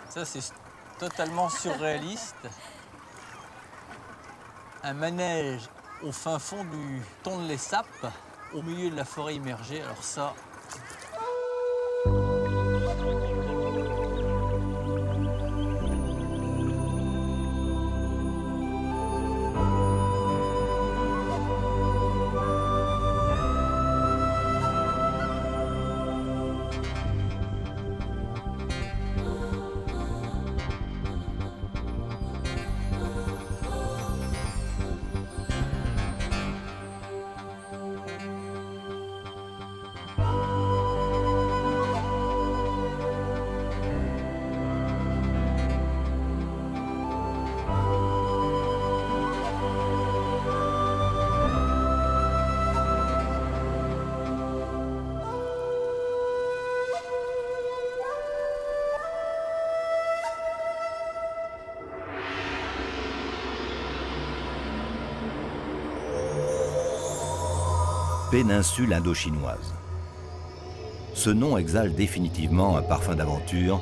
Ça, c'est totalement surréaliste. Un manège au fin fond du Tonle-les-Sapes, au milieu de la forêt immergée. Alors ça, Péninsule indo-chinoise. Ce nom exhale définitivement un parfum d'aventure,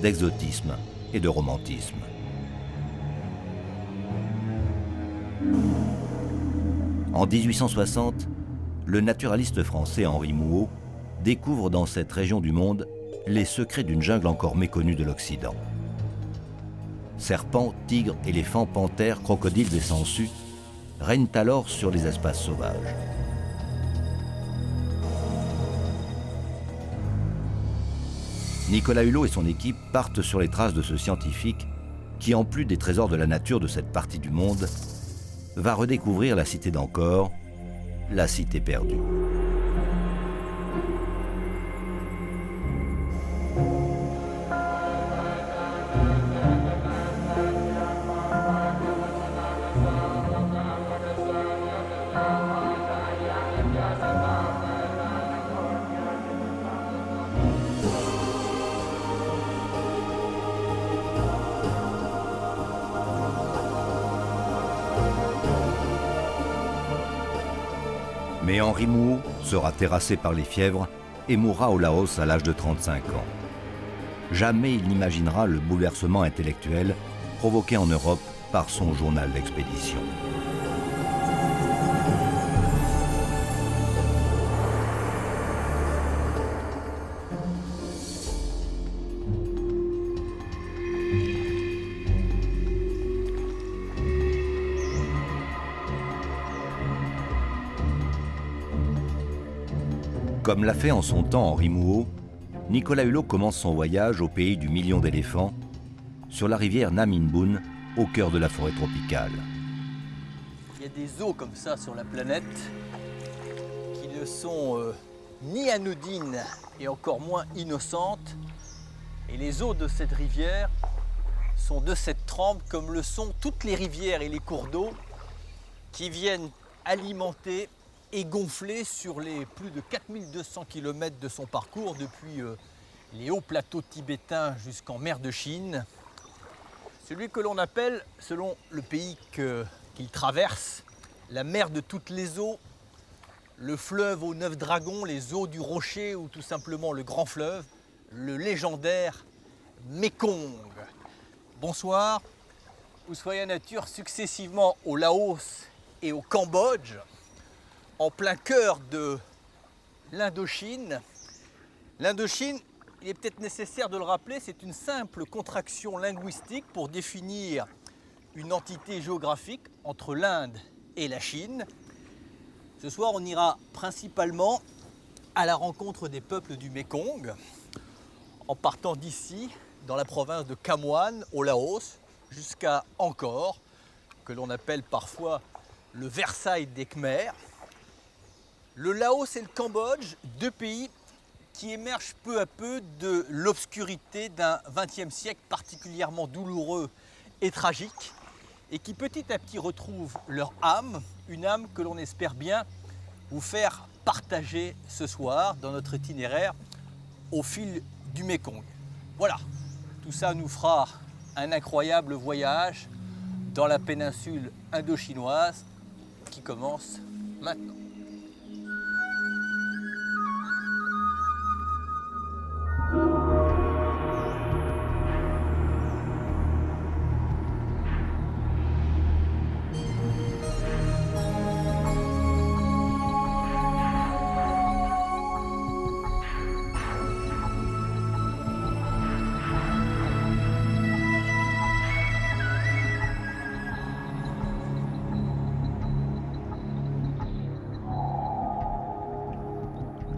d'exotisme et de romantisme. En 1860, le naturaliste français Henri Mouhot découvre dans cette région du monde les secrets d'une jungle encore méconnue de l'Occident. Serpents, tigres, éléphants, panthères, crocodiles et sangsues règnent alors sur les espaces sauvages. Nicolas Hulot et son équipe partent sur les traces de ce scientifique qui, en plus des trésors de la nature de cette partie du monde, va redécouvrir la cité d'Angkor, la cité perdue. Mais Henri Mouhot sera terrassé par les fièvres et mourra au Laos à l'âge de 35 ans. Jamais il n'imaginera le bouleversement intellectuel provoqué en Europe par son journal d'expédition. Comme l'a fait en son temps Henri Mouhot, Nicolas Hulot commence son voyage au pays du million d'éléphants, sur la rivière Nam In Bun, au cœur de la forêt tropicale. il y a des eaux comme ça sur la planète qui ne sont ni anodines et encore moins innocentes. Et les eaux de cette rivière sont de cette trempe comme le sont toutes les rivières et les cours d'eau qui viennent alimenter et gonfler sur les plus de 4200 km de son parcours depuis les hauts plateaux tibétains jusqu'en mer de Chine. Celui que l'on appelle, selon le pays qu'il traverse, la mer de toutes les eaux, le fleuve aux 9 dragons, les eaux du rocher ou tout simplement le grand fleuve, le légendaire Mékong. Bonsoir, vous soyez à nature successivement au Laos et au Cambodge, en plein cœur de l'Indochine. L'Indochine, il est peut-être nécessaire de le rappeler, c'est une simple contraction linguistique pour définir une entité géographique entre l'Inde et la Chine. Ce soir, on ira principalement à la rencontre des peuples du Mékong, en partant d'ici, dans la province de Khammouane, au Laos, jusqu'à Angkor, que l'on appelle parfois le Versailles des Khmers. Le Laos et le Cambodge, deux pays qui émergent peu à peu de l'obscurité d'un XXe siècle particulièrement douloureux et tragique, et qui petit à petit retrouvent leur âme, une âme que l'on espère bien vous faire partager ce soir dans notre itinéraire au fil du Mékong. Voilà, tout ça nous fera un incroyable voyage dans la péninsule indo-chinoise qui commence maintenant.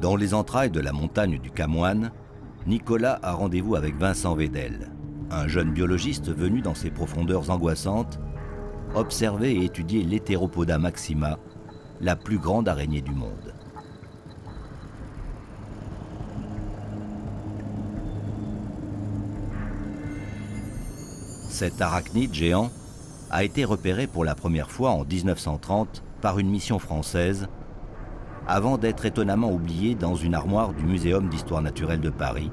Dans les entrailles de la montagne du Camoine, Nicolas a rendez-vous avec Vincent Wedel, un jeune biologiste venu dans ces profondeurs angoissantes, observer et étudier l'Heteropoda maxima, la plus grande araignée du monde. Cet arachnide géant a été repéré pour la première fois en 1930 par une mission française, avant d'être étonnamment oublié dans une armoire du Muséum d'histoire naturelle de Paris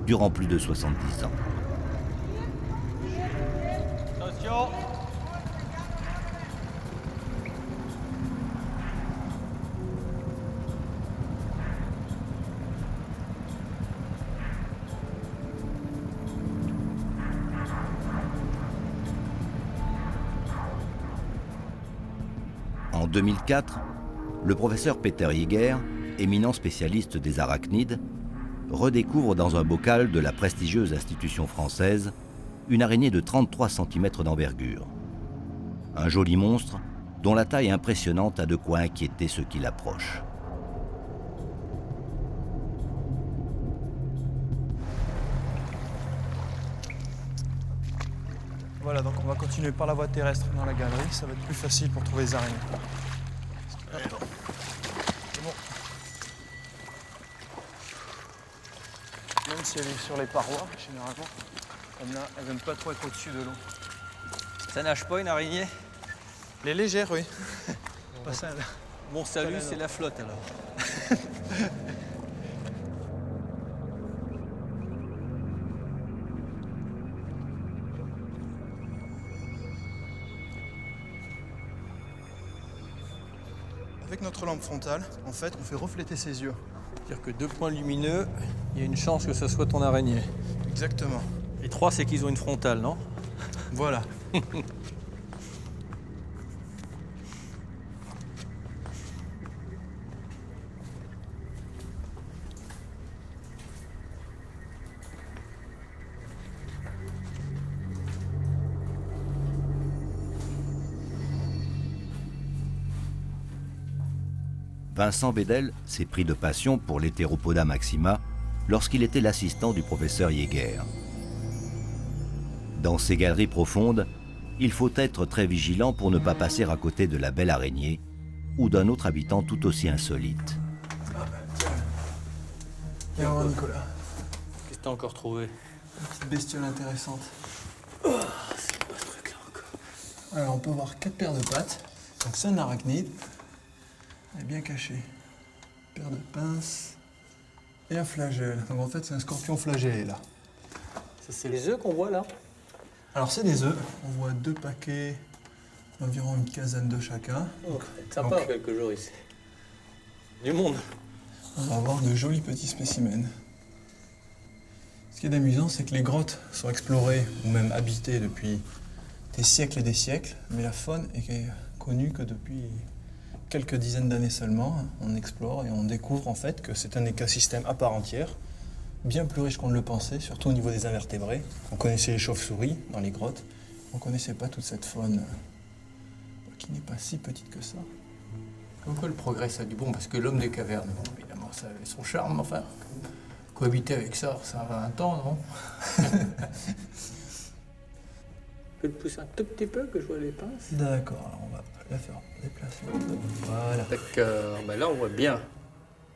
durant plus de 70 ans. Attention. En 2004, le professeur Peter Jäger, éminent spécialiste des arachnides, redécouvre dans un bocal de la prestigieuse institution française une araignée de 33 cm d'envergure. Un joli monstre dont la taille impressionnante a de quoi inquiéter ceux qui l'approchent. Voilà, donc on va continuer par la voie terrestre dans la galerie, ça va être plus facile pour trouver les araignées. C'est bon. Même si elle est sur les parois, généralement, comme là, elle n'aime pas trop être au-dessus de l'eau. Ça nage pas une araignée? Elle est légère, oui. Pas ça, là. Mon salut, c'est la flotte alors. Avec notre lampe frontale, en fait, on fait refléter ses yeux. C'est-à-dire que 2 points lumineux, il y a une chance que ça soit ton araignée. Exactement. Et 3, c'est qu'ils ont une frontale, non? Voilà. Vincent Wedel s'est pris de passion pour l'Heteropoda maxima lorsqu'il était l'assistant du professeur Jäger. Dans ces galeries profondes, il faut être très vigilant pour ne pas passer à côté de la belle araignée ou d'un autre habitant tout aussi insolite. Viens voir Nicolas. Qu'est-ce que t'as encore trouvé? Une petite bestiole intéressante. C'est quoi ce truc-là encore? Alors on peut voir 4 paires de pattes. Donc c'est un arachnide. Elle est bien cachée. Paire de pinces et un flagelle. Donc en fait c'est un scorpion flagellé là. Ça, c'est les œufs qu'on voit là? Alors c'est des œufs. On voit 2 paquets, environ une quinzaine de chacun. Oh, c'est sympa Donc, quelques jours ici. Du monde. on va avoir de jolis petits spécimens. Ce qui est amusant, c'est que les grottes sont explorées ou même habitées depuis des siècles et des siècles, mais la faune est connue que depuis quelques dizaines d'années seulement. On explore et on découvre en fait que c'est un écosystème à part entière, bien plus riche qu'on ne le pensait, surtout au niveau des invertébrés. On connaissait les chauves-souris dans les grottes, on ne connaissait pas toute cette faune qui n'est pas si petite que ça. Comme quoi le progrès ça a du bon, parce que l'homme des cavernes, bon, évidemment ça avait son charme, enfin, cohabiter avec ça, ça va un temps, non? Tu peux le pousser un tout petit peu que je vois les pinces? D'accord, alors on va la faire déplacer. Voilà, D'accord, ben là on voit bien.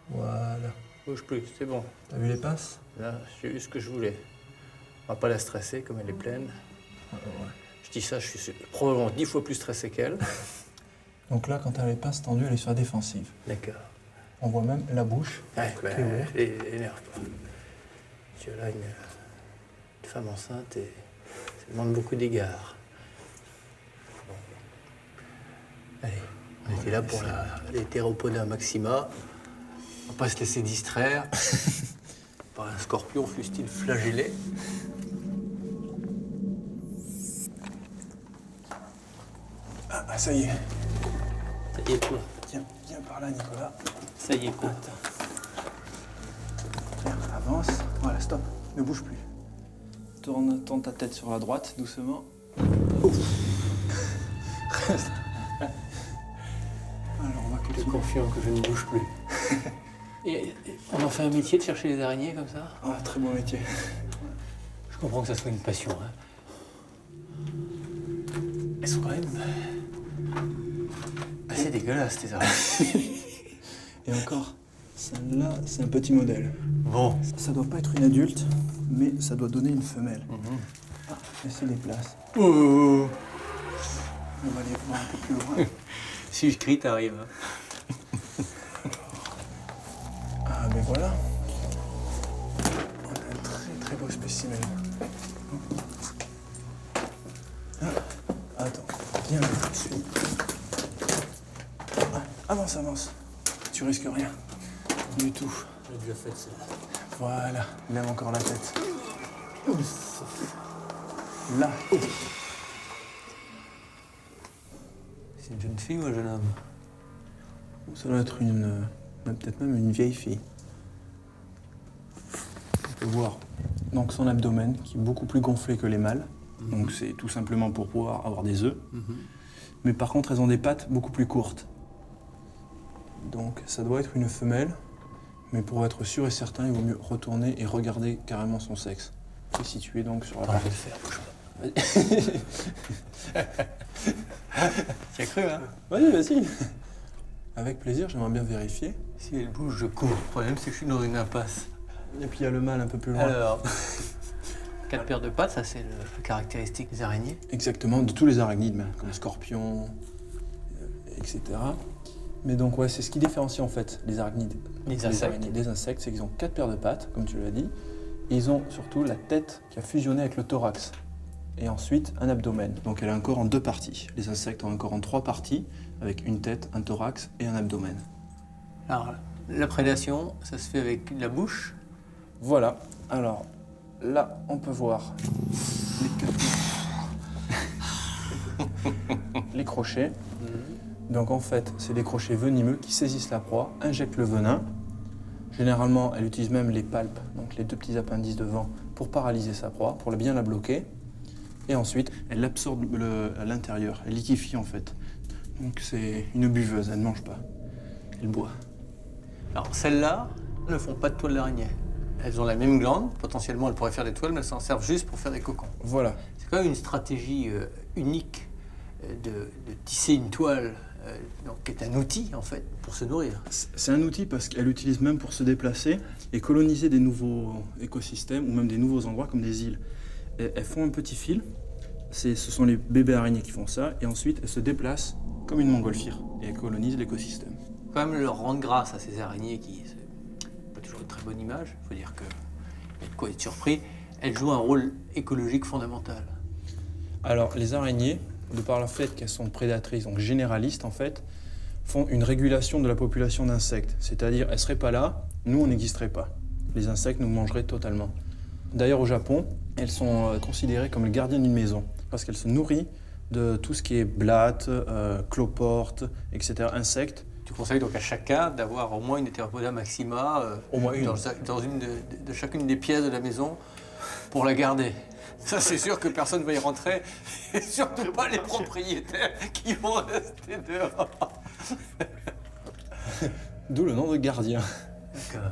voilà. Bouge plus, c'est bon. T'as vu les pinces? Là, j'ai eu ce que je voulais. On va pas la stresser comme elle est pleine. Ouais. Je dis ça, je suis probablement 10 fois plus stressé qu'elle. Donc là, quand elle a les pinces tendues, elle est sur la défensive. D'accord. On voit même la bouche. Ouais, qui est ouverte. énerve-toi. Tu as là une femme enceinte et ça demande beaucoup d'égards. Bon. Allez, on était là pour l'Heteropoda maxima. On va pas se laisser distraire par un scorpion, fût-il flagellé. Ah, ça y est. Ça y est quoi? Tiens, viens par là, Nicolas. Ça y est quoi? Tiens, avance. Voilà, stop. Ne bouge plus. Tourne ta tête sur la droite, doucement. Reste. Alors, on va Je suis continuer. confiant que je ne bouge plus. Et on en fait un métier de chercher les araignées comme ça? Ah, très bon métier. Je comprends que ça soit une passion. Hein. Elles sont quand même assez dégueulasses, tes araignées. Et encore, celle-là, c'est un petit modèle. Bon. Ça doit pas être une adulte, mais ça doit donner une femelle. Ah, elle se déplace. Oh. On va aller voir un peu plus loin. Si je crie, t'arrives. Hein. Ah, ben voilà. On a un très très beau spécimen. Ah, attends, viens là, suis. Ah, avance, avance. Tu risques rien. Du tout. J'ai déjà fait celle-là. Voilà, lève encore la tête. Là. C'est une jeune fille ou un jeune homme? Ça doit être peut-être même une vieille fille. On peut voir donc son abdomen qui est beaucoup plus gonflé que les mâles. Donc c'est tout simplement pour pouvoir avoir des œufs. Mais par contre, elles ont des pattes beaucoup plus courtes. Donc ça doit être une femelle. Mais pour être sûr et certain, il vaut mieux retourner et regarder carrément son sexe. Qui est situé donc sur la Attends, je vais partie. le faire, bouge pas. Tu as cru, hein? Vas-y, vas-y. Avec plaisir, j'aimerais bien vérifier. Si elle bouge, je cours. Le problème, c'est que je suis dans une impasse. Et puis il y a le mâle un peu plus loin. Alors, 4 paires de pattes, ça c'est le caractéristique des araignées. Exactement, de tous les arachnides, même, comme les scorpions, etc. Mais donc, ouais, c'est ce qui différencie en fait les arachnides Les insectes. araignées des insectes, c'est qu'ils ont 4 paires de pattes, comme tu l'as dit. Et ils ont surtout la tête qui a fusionné avec le thorax. Et ensuite, un abdomen. Donc, elle a un corps en 2 parties. Les insectes ont un corps en 3 parties, avec une tête, un thorax et un abdomen. Alors, la prédation, ça se fait avec la bouche. Voilà. Alors, là, on peut voir les crochets. Donc en fait, c'est des crochets venimeux qui saisissent la proie, injectent le venin. Généralement, elle utilise même les palpes, donc les 2 petits appendices devant, pour paralyser sa proie, pour bien la bloquer. Et ensuite, elle l'absorbe à l'intérieur, elle liquéfie en fait. Donc c'est une buveuse, elle ne mange pas, elle boit. Alors, celles-là ne font pas de toile d'araignée. Elles ont la même glande, potentiellement elles pourraient faire des toiles, mais elles s'en servent juste pour faire des cocons. Voilà. C'est quand même une stratégie unique de tisser une toile, donc, qui est un outil en fait pour se nourrir. C'est un outil parce qu'elle l'utilise même pour se déplacer et coloniser des nouveaux écosystèmes ou même des nouveaux endroits comme des îles. Elles font un petit fil, ce sont les bébés araignées qui font ça, et ensuite elles se déplacent comme une montgolfière et elles colonisent l'écosystème. Quand même leur rendre grâce à ces araignées qui c'est pas toujours une très bonne image, il faut dire qu'il y a de quoi être surpris, elles jouent un rôle écologique fondamental. Alors les araignées, de par le fait qu'elles sont prédatrices, donc généralistes en fait, font une régulation de la population d'insectes. C'est-à-dire, elles ne seraient pas là, nous on n'existerait pas. Les insectes nous mangeraient totalement. D'ailleurs au Japon, elles sont considérées comme les gardiennes d'une maison, parce qu'elles se nourrissent de tout ce qui est blattes, cloportes, etc., insectes. Tu conseilles donc à chacun d'avoir au moins une Heteropoda maxima Au moins une. dans une de chacune des pièces de la maison pour la garder. Ça, c'est sûr que personne ne va y rentrer, et surtout pas les propriétaires qui vont rester dehors. D'où le nom de gardien. D'accord.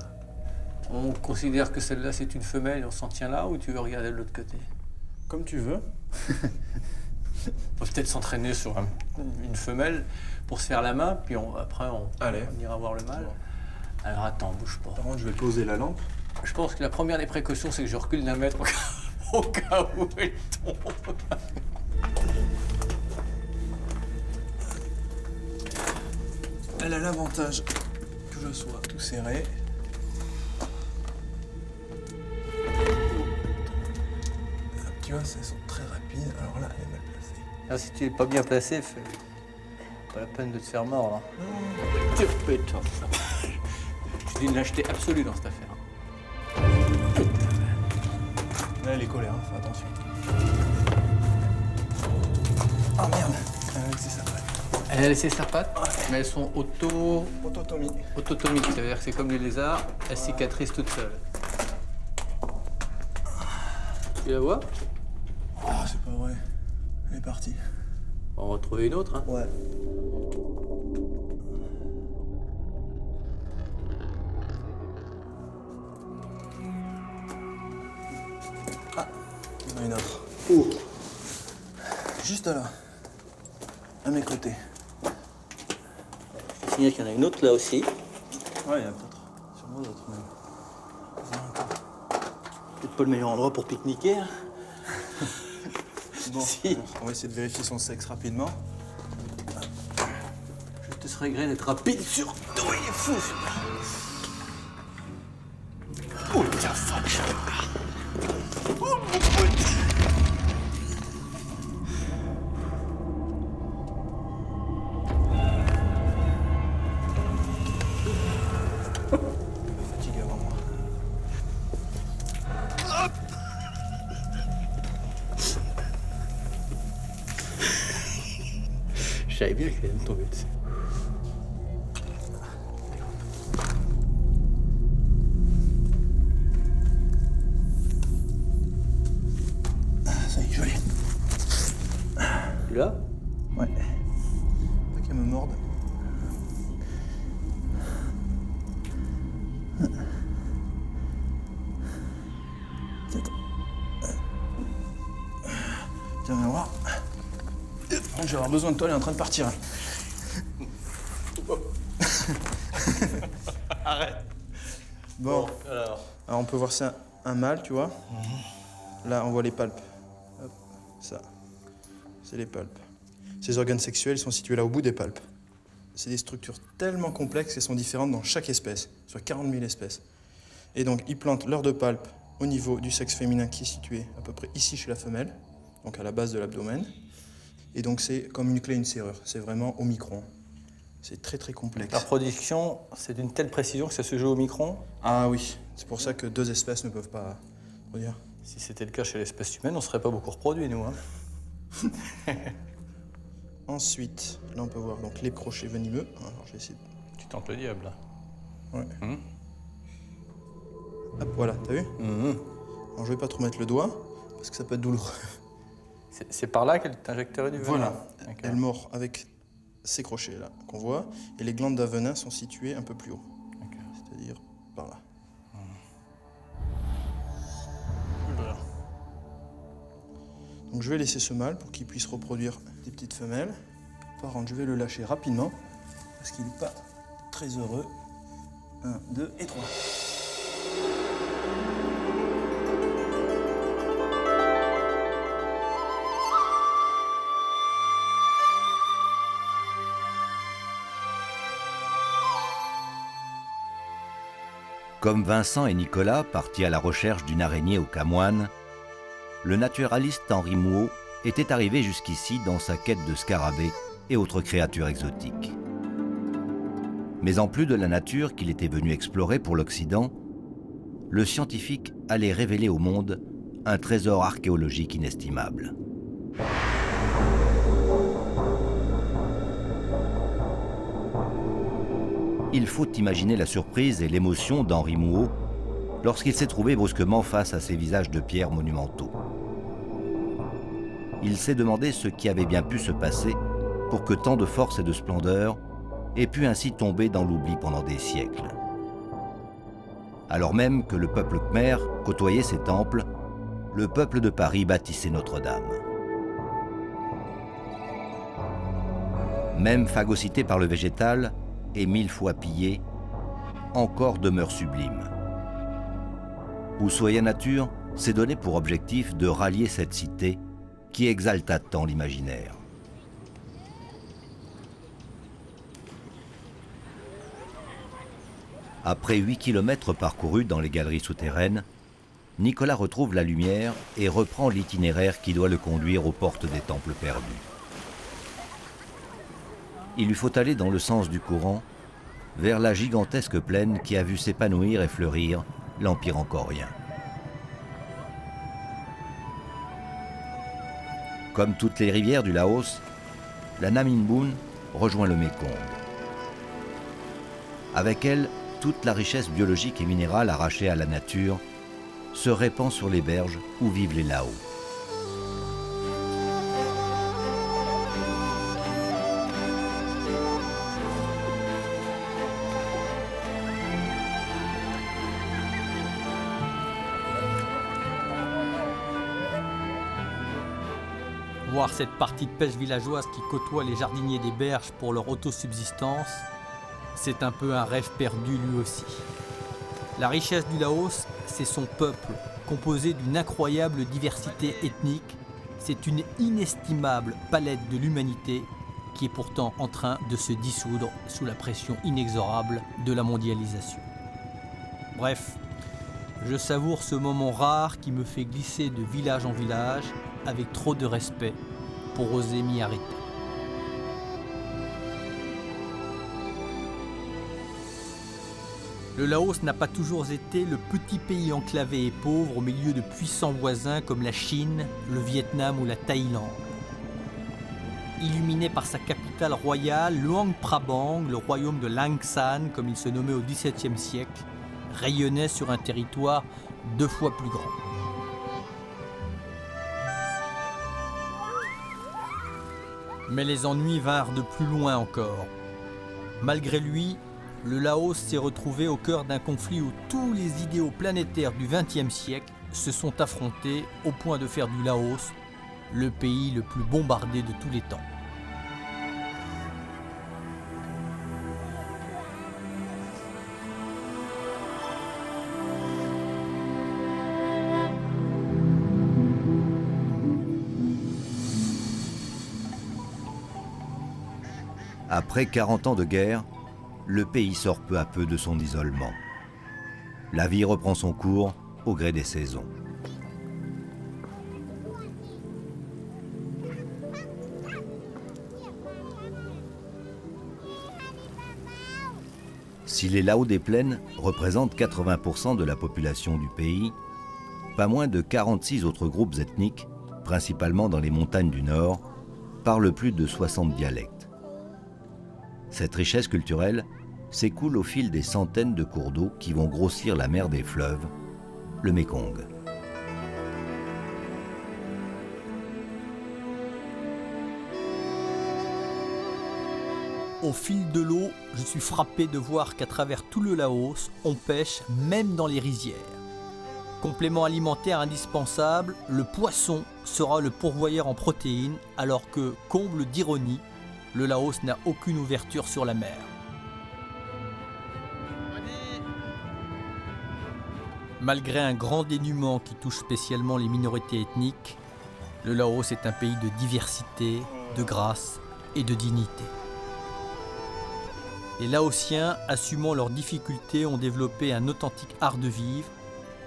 On considère que celle-là, c'est une femelle et on s'en tient là, ou tu veux regarder de l'autre côté? Comme tu veux. On peut peut-être s'entraîner sur une femelle pour se faire la main, puis après on ira voir le mâle. Alors attends, bouge pas. Par contre, je vais poser la lampe. Je pense que la première des précautions, c'est que je recule d'1 mètre au cas où elle tombe. Elle a l'avantage que je sois tout serré. Tu vois, elles sont très rapides. Alors là, elle est mal placée. Ah, si tu n'es pas bien placé, pas la peine de te faire mordre. Hein. Je dis une lâcheté absolue dans cette affaire. Là, elle est colère, hein, fais attention. Oh merde, elle a laissé sa patte. Elle a laissé sa patte, mais elles sont Autotomique. ça veut dire que c'est comme les lézards, elles cicatrisent toutes seules. Tu la vois? Oh, c'est pas vrai. Elle est partie. On va en retrouver une autre. Hein. Ouais. Il y en a une autre. Où? Juste là. À mes côtés. Je signale qu'il y en a une autre là aussi. Ouais, il y en a peut-être. Sûrement d'autres même. Peut-être pas le meilleur endroit pour pique-niquer. Hein. Bon, Si. alors, on va essayer de vérifier son sexe rapidement. Je te serais gré d'être rapide sur tout, il est fou celui-là. Oh la vache. Oh mon pote. Fatigué avant moi. Je savais bien qu'elle allait me tomber dessus. Ça y est, joli. Tu l'as? Ouais. Pas qu'elle me morde. Tiens, viens voir. Je vais avoir besoin de toi, elle est en train de partir. Arrête. Bon, Alors. alors on peut voir ça, un mâle, tu vois. Là, on voit les palpes. Hop, ça. C'est les palpes. Ces organes sexuels sont situés là au bout des palpes. C'est des structures tellement complexes qu'elles sont différentes dans chaque espèce, soit 40 000 espèces. Et donc, ils plantent leurs deux palpes au niveau du sexe féminin qui est situé à peu près ici chez la femelle, donc à la base de l'abdomen. Et donc, c'est comme une clé, une serrure. C'est vraiment au micron. C'est très, très complexe. La production, c'est d'une telle précision que ça se joue au micron. Ah oui, c'est pour ça que deux espèces ne peuvent pas produire. Si c'était le cas chez l'espèce humaine, on ne serait pas beaucoup reproduits, nous. Hein. Ensuite, là, on peut voir donc les crochets venimeux. Alors, je vais essayer de... Tu tentes le diable, là. Ouais. Hop, voilà, t'as vu? Alors, je vais pas trop mettre le doigt, parce que ça peut être douloureux. C'est par là qu'elle t'injecterait du venin? Voilà, D'accord. elle mord avec ces crochets-là qu'on voit, et les glandes d'avenin sont situées un peu plus haut, D'accord. c'est-à-dire par là. Voilà. Donc je vais laisser ce mâle pour qu'il puisse reproduire des petites femelles. Par contre, je vais le lâcher rapidement, parce qu'il n'est pas très heureux. 1, 2 et 3. Comme Vincent et Nicolas partis à la recherche d'une araignée au Camoine, le naturaliste Henri Mouot était arrivé jusqu'ici dans sa quête de scarabées et autres créatures exotiques. Mais en plus de la nature qu'il était venu explorer pour l'Occident, le scientifique allait révéler au monde un trésor archéologique inestimable. Il faut imaginer la surprise et l'émotion d'Henri Mouot lorsqu'il s'est trouvé brusquement face à ces visages de pierre monumentaux. Il s'est demandé ce qui avait bien pu se passer pour que tant de force et de splendeur aient pu ainsi tomber dans l'oubli pendant des siècles. Alors même que le peuple khmer côtoyait ces temples, le peuple de Paris bâtissait Notre-Dame. Même phagocyté par le végétal et 1000 fois pillé, encore demeure sublime. Ushuaïa Nature s'est donné pour objectif de rallier cette cité qui exalta tant l'imaginaire. Après 8 kilomètres parcourus dans les galeries souterraines, Nicolas retrouve la lumière et reprend l'itinéraire qui doit le conduire aux portes des temples perdus. Il lui faut aller dans le sens du courant, vers la gigantesque plaine qui a vu s'épanouir et fleurir l'Empire angkorien. Comme toutes les rivières du Laos, la Nam Bun rejoint le Mékong. Avec elle, toute la richesse biologique et minérale arrachée à la nature se répand sur les berges où vivent les Lao. Voir cette partie de pêche villageoise qui côtoie les jardiniers des berges pour leur autosubsistance, c'est un peu un rêve perdu lui aussi. La richesse du Laos, c'est son peuple, composé d'une incroyable diversité ethnique. C'est une inestimable palette de l'humanité qui est pourtant en train de se dissoudre sous la pression inexorable de la mondialisation. Bref, je savoure ce moment rare qui me fait glisser de village en village avec trop de respect pour oser m'y arrêter. Le Laos n'a pas toujours été le petit pays enclavé et pauvre au milieu de puissants voisins comme la Chine, le Vietnam ou la Thaïlande. Illuminé par sa capitale royale, Luang Prabang, le royaume de Lang San, comme il se nommait au XVIIe siècle, rayonnait sur un territoire 2 fois plus grand. Mais les ennuis vinrent de plus loin encore. Malgré lui, le Laos s'est retrouvé au cœur d'un conflit où tous les idéaux planétaires du XXe siècle se sont affrontés au point de faire du Laos le pays le plus bombardé de tous les temps. Après 40 ans de guerre, le pays sort peu à peu de son isolement. La vie reprend son cours au gré des saisons. Si les Lao des plaines représentent 80% de la population du pays, pas moins de 46 autres groupes ethniques, principalement dans les montagnes du Nord, parlent plus de 60 dialectes. Cette richesse culturelle s'écoule au fil des centaines de cours d'eau qui vont grossir la mer des fleuves, le Mékong. Au fil de l'eau, je suis frappé de voir qu'à travers tout le Laos, on pêche même dans les rizières. Complément alimentaire indispensable, le poisson sera le pourvoyeur en protéines, alors que, comble d'ironie, le Laos n'a aucune ouverture sur la mer. Malgré un grand dénuement qui touche spécialement les minorités ethniques, le Laos est un pays de diversité, de grâce et de dignité. Les Laotiens, assumant leurs difficultés, ont développé un authentique art de vivre.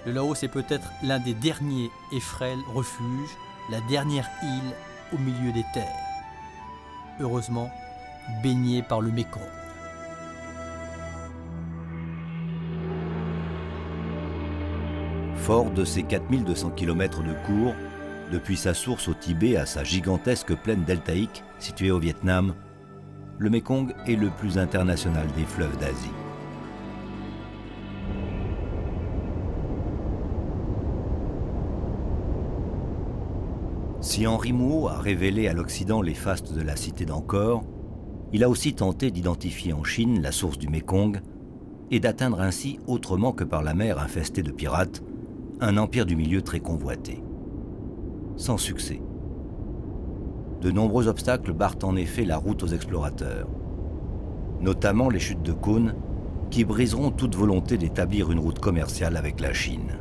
Le Laos est peut-être l'un des derniers et frêles refuges, la dernière île au milieu des terres. Heureusement, baignée par le Mékong. Fort de ses 4200 km de cours, depuis sa source au Tibet à sa gigantesque plaine deltaïque située au Vietnam, le Mékong est le plus international des fleuves d'Asie. Si Henri Mouhot a révélé à l'Occident les fastes de la cité d'Angkor, il a aussi tenté d'identifier en Chine la source du Mékong et d'atteindre ainsi, autrement que par la mer infestée de pirates, un empire du milieu très convoité. Sans succès. De nombreux obstacles barrent en effet la route aux explorateurs, notamment les chutes de cônes qui briseront toute volonté d'établir une route commerciale avec la Chine.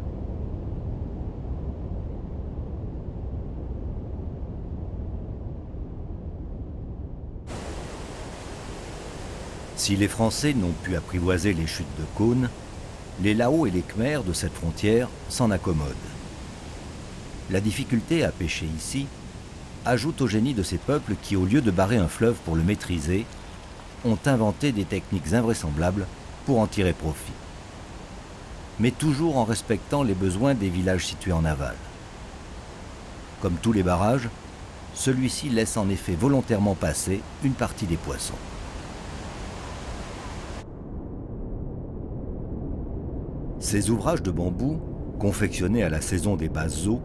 Si les Français n'ont pu apprivoiser les chutes de cônes, les Lao et les Khmers de cette frontière s'en accommodent. La difficulté à pêcher ici ajoute au génie de ces peuples qui, au lieu de barrer un fleuve pour le maîtriser, ont inventé des techniques invraisemblables pour en tirer profit. Mais toujours en respectant les besoins des villages situés en aval. Comme tous les barrages, celui-ci laisse en effet volontairement passer une partie des poissons. Ces ouvrages de bambou, confectionnés à la saison des basses eaux,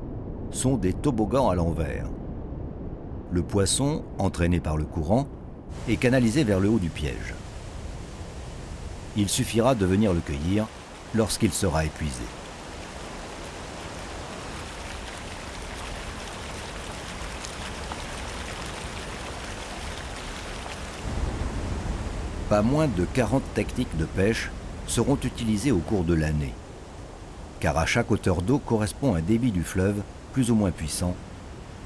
sont des toboggans à l'envers. Le poisson, entraîné par le courant, est canalisé vers le haut du piège. Il suffira de venir le cueillir lorsqu'il sera épuisé. Pas moins de 40 techniques de pêche seront utilisées au cours de l'année, car à chaque hauteur d'eau correspond un débit du fleuve plus ou moins puissant,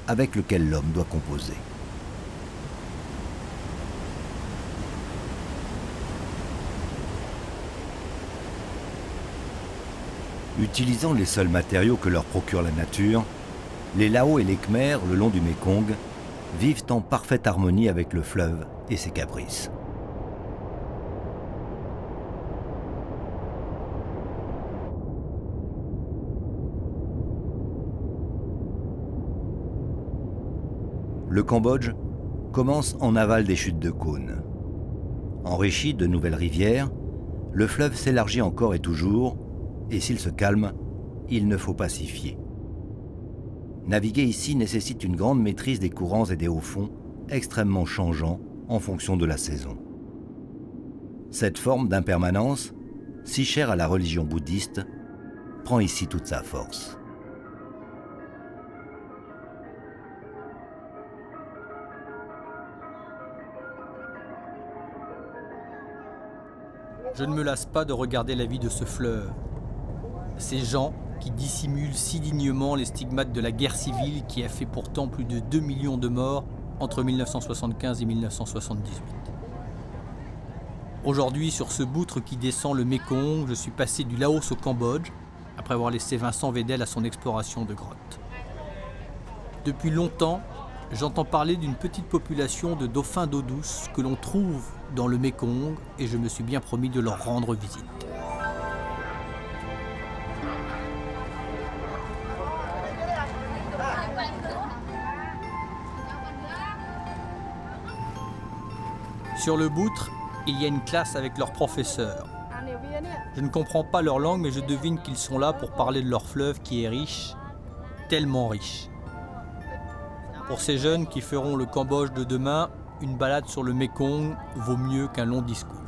avec lequel l'homme doit composer. Utilisant les seuls matériaux que leur procure la nature, les Lao et les Khmers, le long du Mékong, vivent en parfaite harmonie avec le fleuve et ses caprices. Le Cambodge commence en aval des chutes de cônes. Enrichi de nouvelles rivières, le fleuve s'élargit encore et toujours, et s'il se calme, il ne faut pas s'y fier. Naviguer ici nécessite une grande maîtrise des courants et des hauts fonds, extrêmement changeants en fonction de la saison. Cette forme d'impermanence, si chère à la religion bouddhiste, prend ici toute sa force. Je ne me lasse pas de regarder la vie de ce fleuve. Ces gens qui dissimulent si dignement les stigmates de la guerre civile qui a fait pourtant plus de 2 millions de morts entre 1975 et 1978. Aujourd'hui, sur ce boutre qui descend le Mékong, je suis passé du Laos au Cambodge, après avoir laissé Vincent Vedel à son exploration de grottes. Depuis longtemps, j'entends parler d'une petite population de dauphins d'eau douce que l'on trouve dans le Mékong et je me suis bien promis de leur rendre visite. Sur le boutre, il y a une classe avec leurs professeurs. Je ne comprends pas leur langue, mais je devine qu'ils sont là pour parler de leur fleuve qui est riche, tellement riche. Pour ces jeunes qui feront le Cambodge de demain, une balade sur le Mékong vaut mieux qu'un long discours.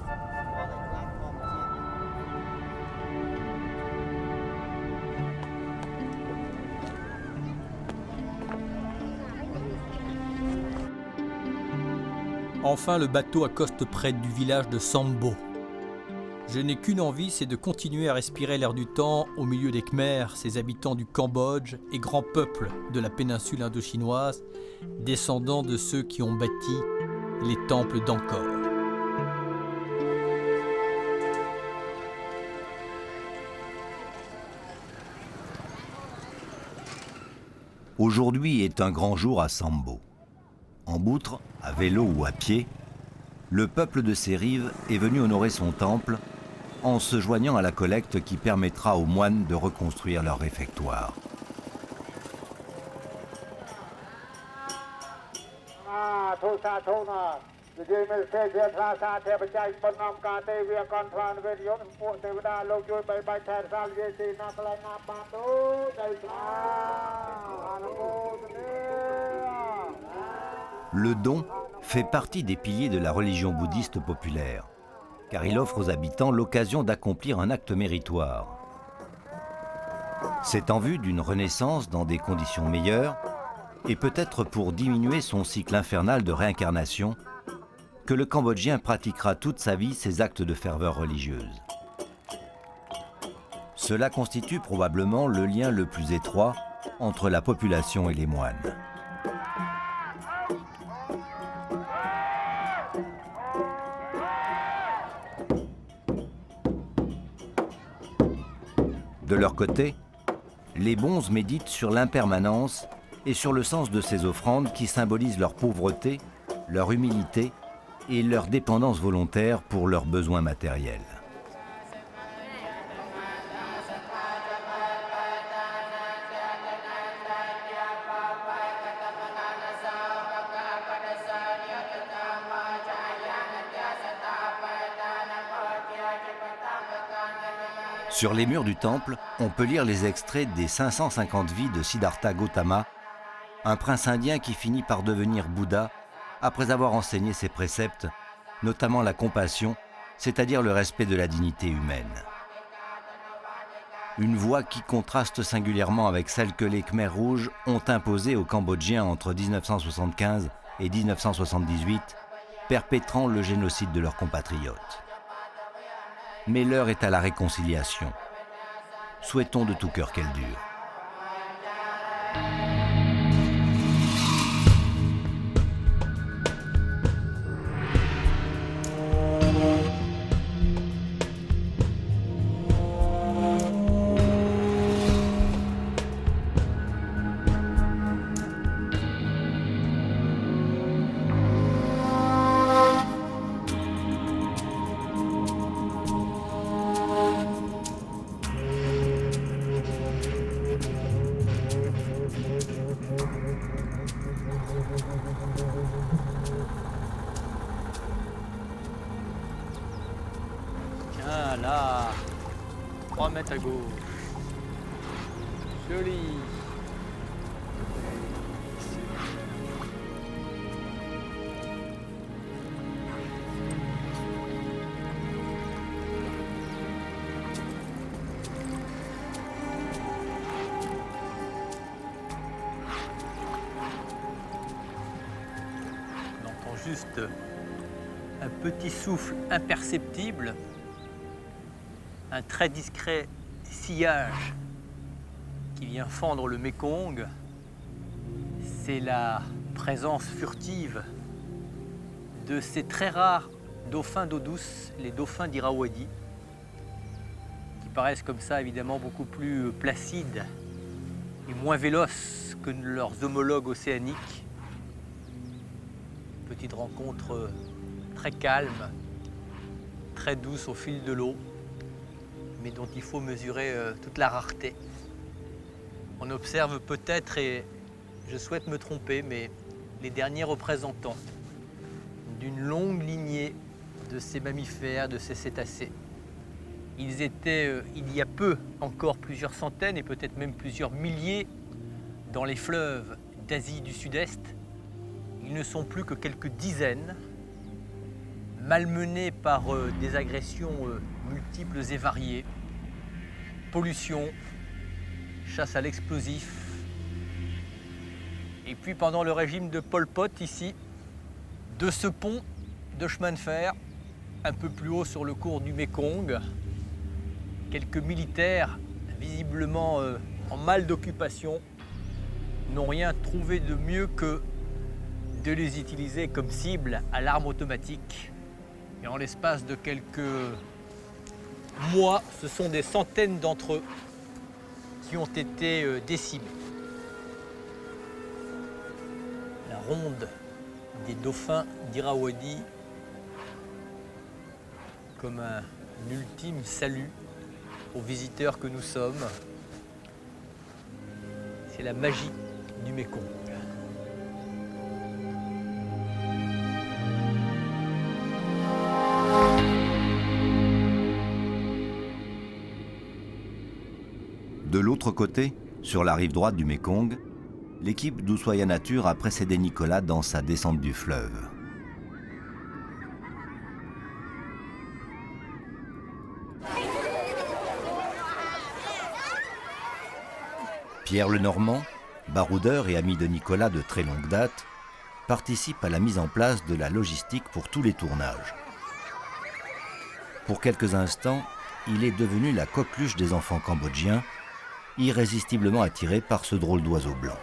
Enfin, le bateau accoste près du village de Sambo. Je n'ai qu'une envie, c'est de continuer à respirer l'air du temps au milieu des Khmers, ces habitants du Cambodge et grands peuples de la péninsule indochinoise, descendants de ceux qui ont bâti les temples d'Angkor. Aujourd'hui est un grand jour à Sambo. En boutre, à vélo ou à pied, le peuple de ces rives est venu honorer son temple en se joignant à la collecte qui permettra aux moines de reconstruire leur réfectoire. Le don fait partie des piliers de la religion bouddhiste populaire, car il offre aux habitants l'occasion d'accomplir un acte méritoire. C'est en vue d'une renaissance dans des conditions meilleures, et peut-être pour diminuer son cycle infernal de réincarnation, que le Cambodgien pratiquera toute sa vie ces actes de ferveur religieuse. Cela constitue probablement le lien le plus étroit entre la population et les moines. De leur côté, les bonzes méditent sur l'impermanence et sur le sens de ces offrandes qui symbolisent leur pauvreté, leur humilité et leur dépendance volontaire pour leurs besoins matériels. Sur les murs du temple, on peut lire les extraits des 550 vies de Siddhartha Gautama, un prince indien qui finit par devenir Bouddha après avoir enseigné ses préceptes, notamment la compassion, c'est-à-dire le respect de la dignité humaine. Une voie qui contraste singulièrement avec celle que les Khmers rouges ont imposée aux Cambodgiens entre 1975 et 1978, perpétrant le génocide de leurs compatriotes. Mais l'heure est à la réconciliation. Souhaitons de tout cœur qu'elle dure. Tiens, là, 3 mètres à gauche. Joli. On entend juste un petit souffle imperceptible, un très discret sillage qui vient fendre le Mékong. C'est la présence furtive de ces très rares dauphins d'eau douce, les dauphins d'Irrawaddy, qui paraissent comme ça évidemment beaucoup plus placides et moins véloces que leurs homologues océaniques. Petite rencontre très calme, très douce au fil de l'eau, mais dont il faut mesurer toute la rareté. On observe peut-être, et je souhaite me tromper, mais les derniers représentants d'une longue lignée de ces mammifères, de ces cétacés. Ils étaient, il y a peu, encore plusieurs centaines et peut-être même plusieurs milliers dans les fleuves d'Asie du Sud-Est. Ils ne sont plus que quelques dizaines, malmenés par des agressions multiples et variées. Pollution, chasse à l'explosif. Et puis pendant le régime de Pol Pot, ici, de ce pont de chemin de fer, un peu plus haut sur le cours du Mékong, quelques militaires, visiblement en mal d'occupation, n'ont rien trouvé de mieux que de les utiliser comme cible à l'arme automatique. Et en l'espace de quelques mois, ce sont des centaines d'entre eux qui ont été décimés. La ronde des dauphins d'Irrawaddy comme un ultime salut aux visiteurs que nous sommes. C'est la magie du Mékong. De l'autre côté, sur la rive droite du Mékong, l'équipe d'Ushuaïa Nature a précédé Nicolas dans sa descente du fleuve. Pierre Lenormand, baroudeur et ami de Nicolas de très longue date, participe à la mise en place de la logistique pour tous les tournages. Pour quelques instants, il est devenu la coqueluche des enfants cambodgiens, irrésistiblement attiré par ce drôle d'oiseau blanc.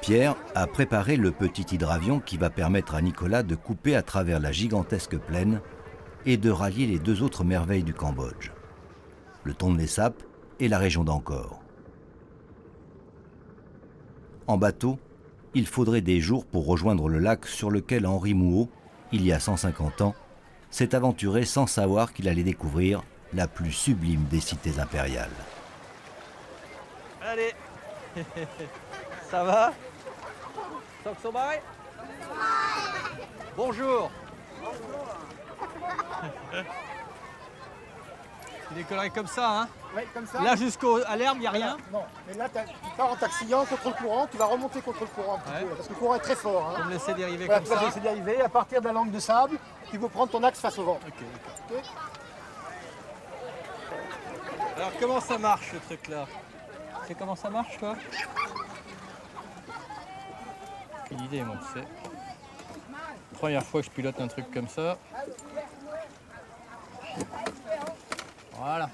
Pierre a préparé le petit hydravion qui va permettre à Nicolas de couper à travers la gigantesque plaine et de rallier les deux autres merveilles du Cambodge, le Tonlé Sap et la région d'Angkor. En bateau, il faudrait des jours pour rejoindre le lac sur lequel Henri Mouot, il y a 150 ans, s'est aventuré sans savoir qu'il allait découvrir la plus sublime des cités impériales. Allez, ça va? Bonjour. C'est des conneries comme ça, hein. Ouais, comme ça. Là jusqu'à l'herbe, il n'y a rien. Non, mais là, tu pars en taxillant contre le courant, tu vas remonter contre le courant un petit peu, parce que le courant est très fort. Pour Hein. me laisser dériver Voilà, comme tu vas ça. laisser dériver, à partir de la langue de sable, tu veux prendre ton axe face au vent. Ok, d'accord. Ok. Alors comment ça marche ce truc là? Tu sais comment ça marche toi? Aucune idée moi tu sais. Première fois que je pilote un truc comme ça. Voilà.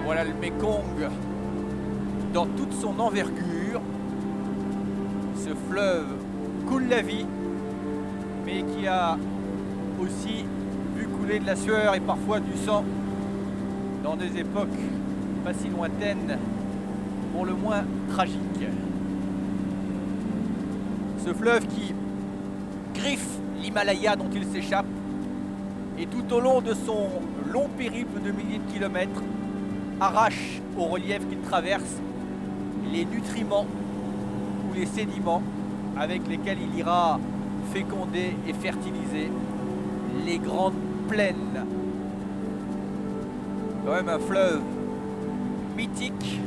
Voilà le Mékong dans toute son envergure. Ce fleuve coule la vie, mais qui a aussi vu couler de la sueur et parfois du sang dans des époques pas si lointaines, pour le moins tragiques. Ce fleuve qui griffe l'Himalaya dont il s'échappe, et tout au long de son long périple de milliers de kilomètres, arrache au relief qu'il traverse les nutriments ou les sédiments avec lesquels il ira féconder et fertiliser les grandes plaines. Quand même un fleuve mythique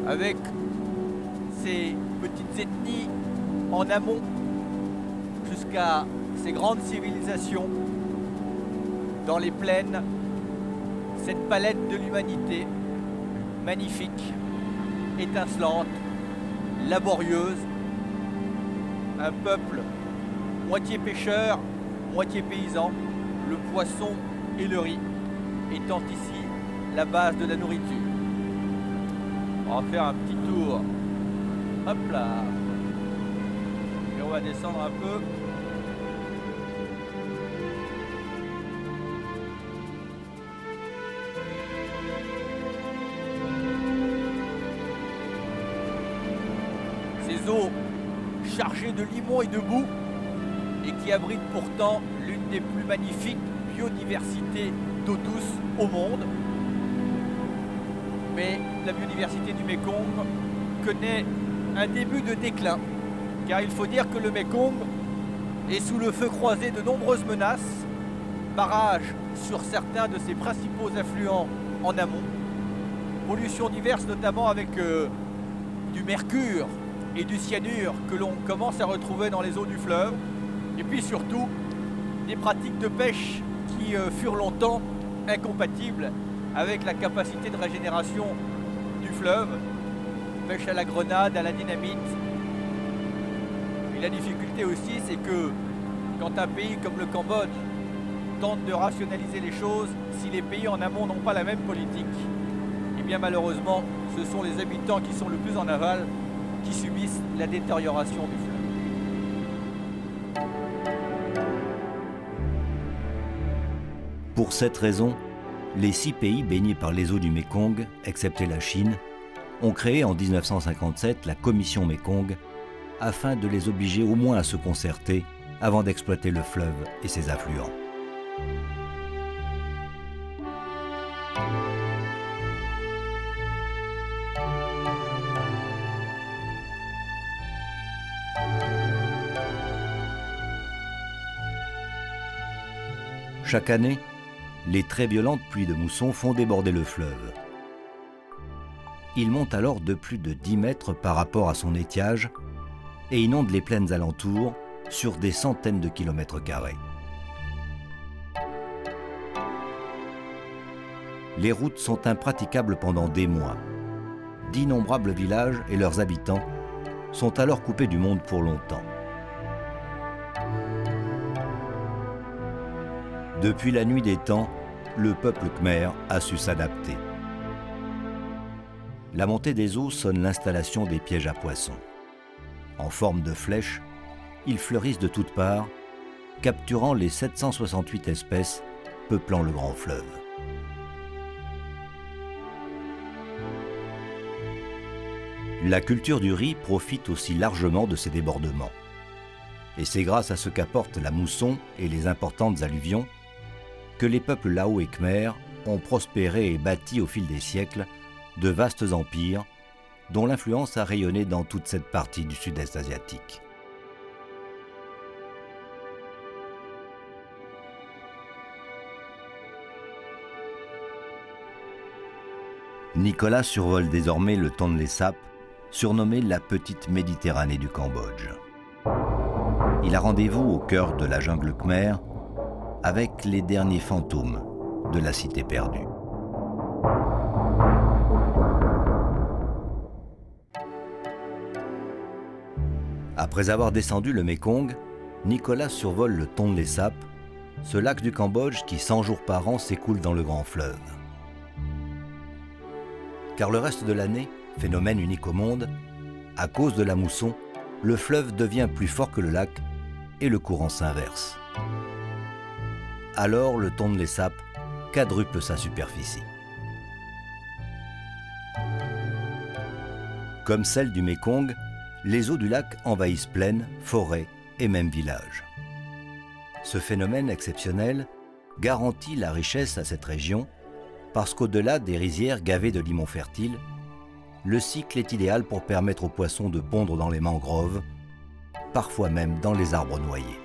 avec ses petites ethnies en amont jusqu'à ces grandes civilisations dans les plaines. Cette palette de l'humanité, magnifique, étincelante, laborieuse, un peuple moitié pêcheur, moitié paysan, le poisson et le riz étant ici la base de la nourriture. On va faire un petit tour, hop là, et on va descendre un peu. Ces eaux chargées de limon et de boue et qui abritent pourtant l'une des plus magnifiques biodiversités d'eau douce au monde. Mais la biodiversité du Mékong connaît un début de déclin, car il faut dire que le Mékong est sous le feu croisé de nombreuses menaces, barrages sur certains de ses principaux affluents en amont, pollutions diverses notamment avec du mercure et du cyanure que l'on commence à retrouver dans les eaux du fleuve, et puis surtout des pratiques de pêche qui furent longtemps incompatibles avec la capacité de régénération du fleuve, pêche à la grenade, à la dynamite. Et la difficulté aussi, c'est que quand un pays comme le Cambodge tente de rationaliser les choses, si les pays en amont n'ont pas la même politique, et bien malheureusement, ce sont les habitants qui sont le plus en aval qui subissent la détérioration du fleuve. Pour cette raison, les 6 pays baignés par les eaux du Mékong, excepté la Chine, ont créé en 1957 la Commission Mékong afin de les obliger au moins à se concerter avant d'exploiter le fleuve et ses affluents. Chaque année, les très violentes pluies de mousson font déborder le fleuve. Il monte alors de plus de 10 mètres par rapport à son étiage et inonde les plaines alentours sur des centaines de kilomètres carrés. les routes sont impraticables pendant des mois. D'innombrables villages et leurs habitants sont alors coupés du monde pour longtemps. Depuis la nuit des temps, le peuple khmer a su s'adapter. La montée des eaux sonne l'installation des pièges à poissons. En forme de flèches, ils fleurissent de toutes parts, capturant les 768 espèces peuplant le grand fleuve. La culture du riz profite aussi largement de ces débordements. Et c'est grâce à ce qu'apportent la mousson et les importantes alluvions que les peuples Lao et Khmer ont prospéré et bâti au fil des siècles de vastes empires dont l'influence a rayonné dans toute cette partie du sud-est asiatique. Nicolas survole désormais le Tonlé Sap, surnommé la petite Méditerranée du Cambodge. Il a rendez-vous au cœur de la jungle khmer avec les derniers fantômes de la cité perdue. Après avoir descendu le Mékong, Nicolas survole le Tonlé Sap, ce lac du Cambodge qui 100 jours par an s'écoule dans le grand fleuve. Car le reste de l'année, phénomène unique au monde, à cause de la mousson, le fleuve devient plus fort que le lac et le courant s'inverse. Alors le Tonlé Sap quadruple sa superficie. Comme celle du Mékong, les eaux du lac envahissent plaines, forêts et même villages. Ce phénomène exceptionnel garantit la richesse à cette région parce qu'au-delà des rizières gavées de limons fertiles, le cycle est idéal pour permettre aux poissons de pondre dans les mangroves, parfois même dans les arbres noyés.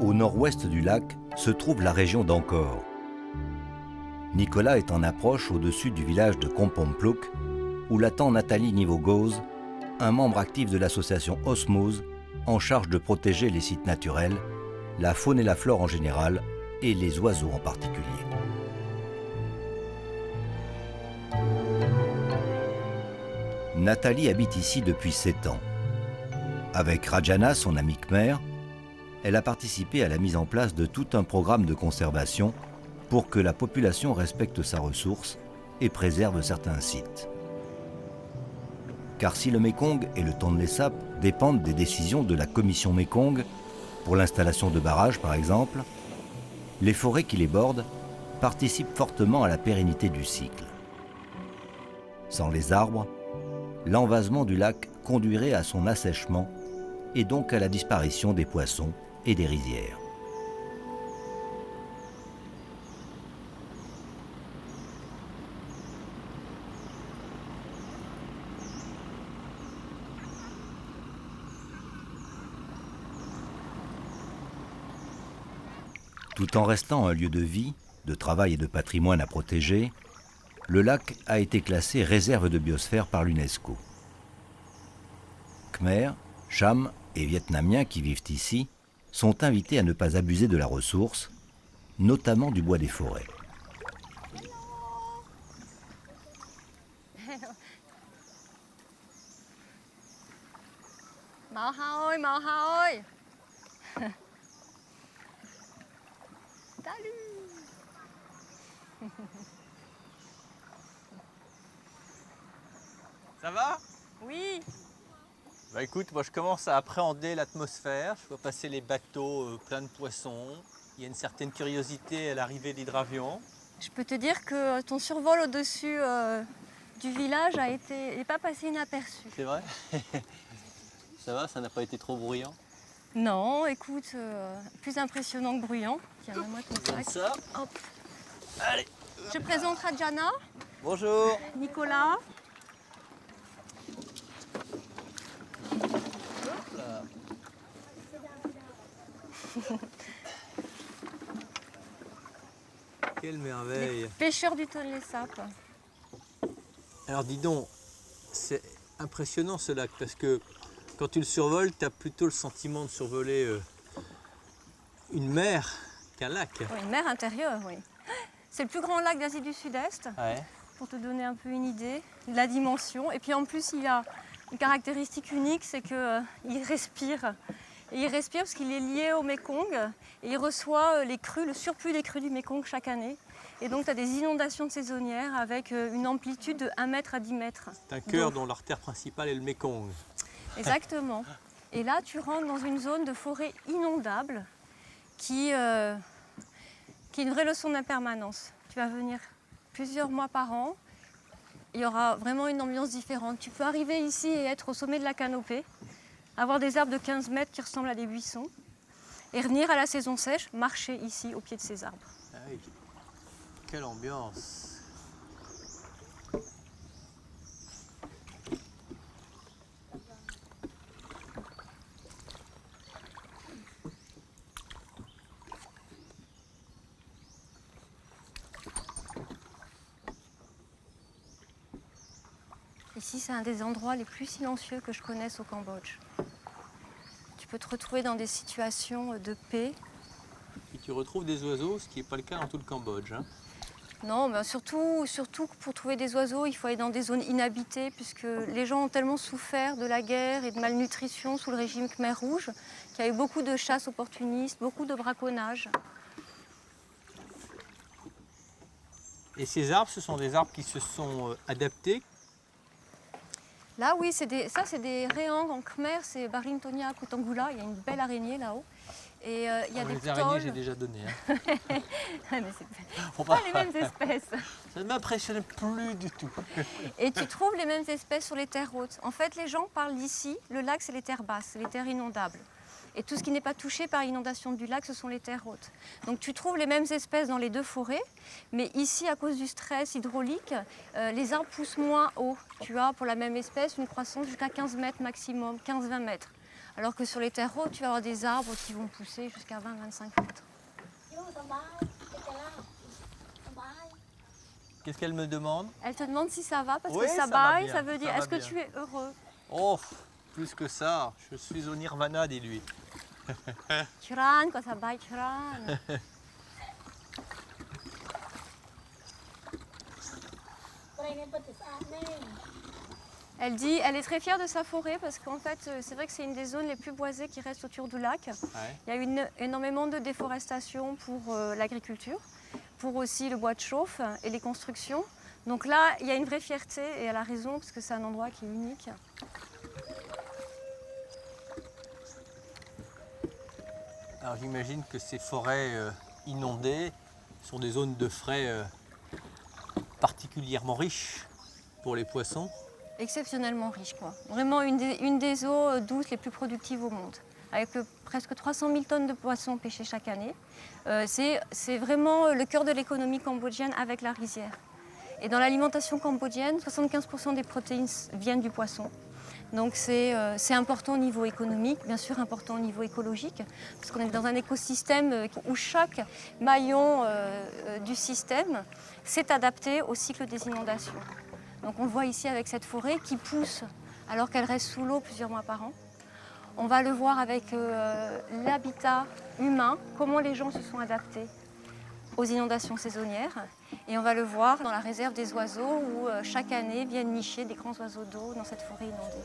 Au nord-ouest du lac se trouve la région d'Angkor. Nicolas est en approche au-dessus du village de Kompompluk, où l'attend Nathalie Nivogoz, un membre actif de l'association Osmose, en charge de protéger les sites naturels, la faune et la flore en général, et les oiseaux en particulier. Nathalie habite ici depuis 7 ans. Avec Rajana, son amie khmer, elle a participé à la mise en place de tout un programme de conservation pour que la population respecte sa ressource et préserve certains sites. Car si le Mékong et le Tonlé Sap dépendent des décisions de la commission Mékong, pour l'installation de barrages par exemple, les forêts qui les bordent participent fortement à la pérennité du cycle. Sans les arbres, l'envasement du lac conduirait à son assèchement et donc à la disparition des poissons et des rizières. Tout en restant un lieu de vie, de travail et de patrimoine à protéger, le lac a été classé réserve de biosphère par l'UNESCO. Khmer, Cham et Vietnamiens qui vivent ici sont invités à ne pas abuser de la ressource, notamment du bois des forêts. Mau ơi. Salut. Ça va? Oui. Bah écoute, moi je commence à appréhender l'atmosphère. Je vois passer les bateaux pleins de poissons. Il y a une certaine curiosité à l'arrivée de l'hydravion. Je peux te dire que ton survol au-dessus du village n'est pas passé inaperçu. C'est vrai? Ça va, ça n'a pas été trop bruyant? Non, écoute, plus impressionnant que bruyant. Tiens, donne-moi ton sac. Ça. Hop. Allez. Je présente Rajana, Bonjour. Nicolas. Hop là. Quelle merveille. Les pêcheurs du Tonlé Sap. Alors dis donc, c'est impressionnant ce lac parce que quand tu le survoles, tu as plutôt le sentiment de survoler une mer qu'un lac. Oui, une mer intérieure, oui. C'est le plus grand lac d'Asie du Sud-Est, Ouais. pour te donner un peu une idée de la dimension. Et puis en plus, il a une caractéristique unique, c'est qu'il respire. Et il respire parce qu'il est lié au Mékong et il reçoit les crues, le surplus des crues du Mékong chaque année. Et donc tu as des inondations saisonnières avec une amplitude de 1 mètre à 10 mètres. C'est un cœur d'eau. dont l'artère principale est le Mékong. Exactement. Et là, tu rentres dans une zone de forêt inondable qui est une vraie leçon d'impermanence. Tu vas venir plusieurs mois par an. Il y aura vraiment une ambiance différente. Tu peux arriver ici et être au sommet de la canopée, avoir des arbres de 15 mètres qui ressemblent à des buissons, et revenir à la saison sèche, marcher ici au pied de ces arbres. Ah oui. Quelle ambiance. Ici, c'est un des endroits les plus silencieux que je connaisse au Cambodge. Tu peux te retrouver dans des situations de paix. Et tu retrouves des oiseaux, ce qui n'est pas le cas dans tout le Cambodge. Hein. Non, mais surtout pour trouver des oiseaux, il faut aller dans des zones inhabitées, puisque les gens ont tellement souffert de la guerre et de malnutrition sous le régime Khmer Rouge, qu'il y a eu beaucoup de chasse opportuniste, beaucoup de braconnage. Et ces arbres, ce sont des arbres qui se sont adaptés. Là, oui, c'est des réangs en khmer, c'est Barintonia kutangula, il y a une belle araignée là-haut. Et il y a des Les araignées, j'ai ptôles. déjà donné. Hein. Ah, mais c'est pas les mêmes espèces. Ça ne m'impressionne plus du tout. Et tu trouves les mêmes espèces sur les terres hautes. En fait, les gens parlent d'ici, le lac, c'est les terres basses, c'est les terres inondables. Et tout ce qui n'est pas touché par l'inondation du lac, ce sont les terres hautes. Donc tu trouves les mêmes espèces dans les deux forêts, mais ici, à cause du stress hydraulique, les arbres poussent moins haut. Tu as pour la même espèce une croissance jusqu'à 15 mètres maximum, 15-20 mètres. Alors que sur les terres hautes, tu vas avoir des arbres qui vont pousser jusqu'à 20-25 mètres. Qu'est-ce qu'elle me demande? Elle te demande si ça va, parce Oui, que ça ça va baille, bien, ça veut dire ça va est-ce que bien. tu es heureux? Oh, plus que ça, je suis au nirvana, dis-lui. Churan, quand ça baille, churan. Elle dit, elle est très fière de sa forêt parce qu'en fait, c'est vrai que c'est une des zones les plus boisées qui restent autour du lac. Ouais. Il y a eu énormément de déforestation pour l'agriculture, pour aussi le bois de chauffe et les constructions. Donc là, il y a une vraie fierté et elle a raison parce que c'est un endroit qui est unique. Alors j'imagine que ces forêts inondées sont des zones de frais particulièrement riches pour les poissons. Exceptionnellement riche, quoi. Vraiment une des eaux douces les plus productives au monde, avec presque 300 000 tonnes de poissons pêchés chaque année. C'est vraiment le cœur de l'économie cambodgienne avec la rizière. Et dans l'alimentation cambodgienne, 75% des protéines viennent du poisson. Donc c'est important au niveau économique, bien sûr important au niveau écologique, parce qu'on est dans un écosystème où chaque maillon du système s'est adapté au cycle des inondations. Donc on le voit ici avec cette forêt qui pousse alors qu'elle reste sous l'eau plusieurs mois par an. On va le voir avec l'habitat humain, comment les gens se sont adaptés aux inondations saisonnières. Et on va le voir dans la réserve des oiseaux où chaque année viennent nicher des grands oiseaux d'eau dans cette forêt inondée.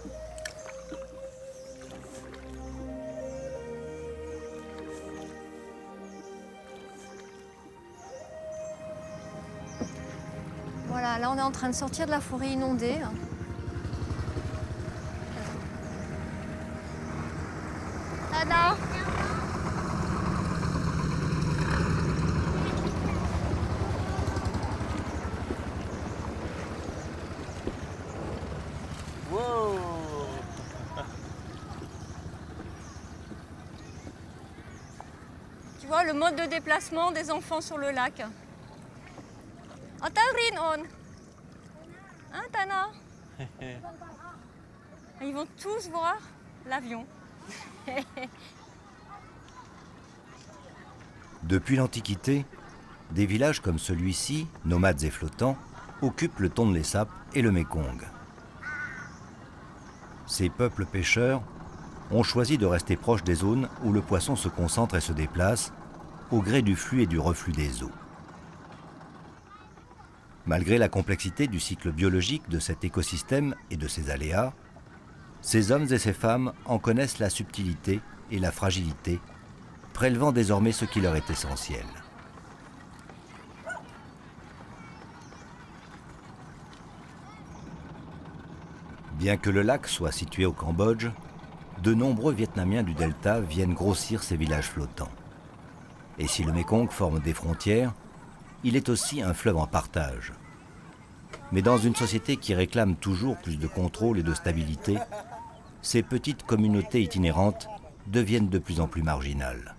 Voilà, là on est en train de sortir de la forêt inondée. Tada! Wow! Tu vois le mode de déplacement des enfants sur le lac. Antarin on. Hein, Tana? Ils vont tous voir l'avion. Depuis l'Antiquité, Des villages comme celui-ci, nomades et flottants, occupent le Tonlé Sap et le Mékong. Ces peuples pêcheurs ont choisi de rester proches des zones où le poisson se concentre et se déplace, au gré du flux et du reflux des eaux. Malgré la complexité du cycle biologique de cet écosystème et de ses aléas, ces hommes et ces femmes en connaissent la subtilité et la fragilité, prélevant désormais ce qui leur est essentiel. Bien que le lac soit situé au Cambodge, de nombreux Vietnamiens du delta viennent grossir ces villages flottants. Et si le Mékong forme des frontières, il est aussi un fleuve en partage. Mais dans une société qui réclame toujours plus de contrôle et de stabilité, ces petites communautés itinérantes deviennent de plus en plus marginales.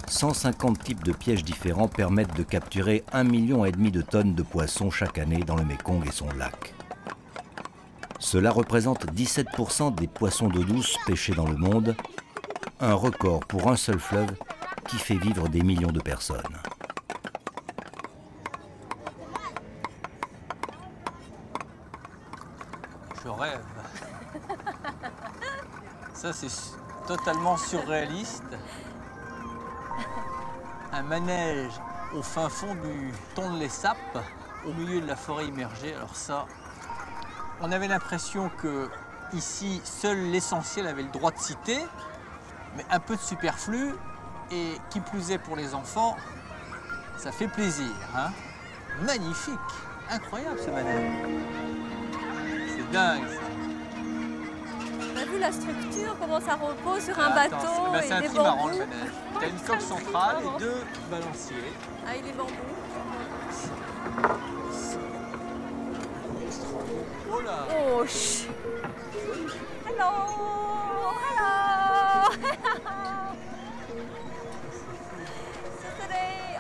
« 150 types de pièges différents permettent de capturer 1,5 million de tonnes de poissons chaque année dans le Mékong et son lac. Cela représente 17% des poissons d'eau douce pêchés dans le monde, un record pour un seul fleuve qui fait vivre des millions de personnes. Je rêve. Ça, c'est totalement surréaliste. Un manège au fin fond du Tonlé Sap, au milieu de la forêt immergée. Alors ça, on avait l'impression que ici, seul l'essentiel avait le droit de citer, mais un peu de superflu, et qui plus est pour les enfants, ça fait plaisir. Hein? Magnifique, incroyable ce manège. C'est dingue ça. On a vu la structure, comment ça repose sur un Attends, bateau bah, et c'est un des trimaran bambous. le manège. Tu as une coque centrale et 2 balanciers. Avec des bambous. Oh là! Oh, chut. Hello! Hello! Saturday!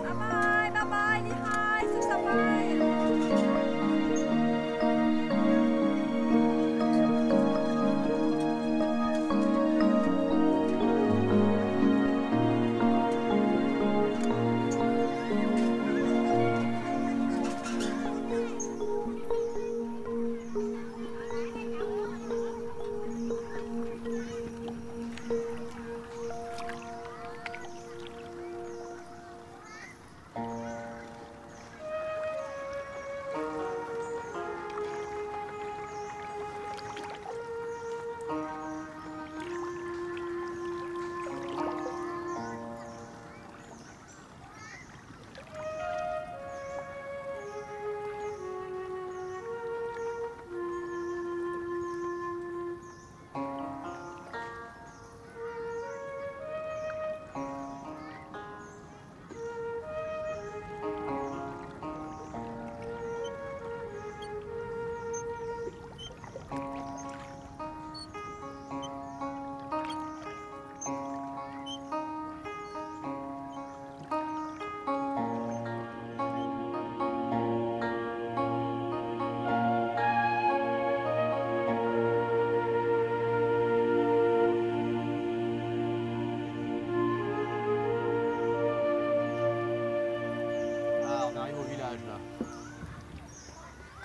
Bye bye, bye bye, ni hai,สุขสันต์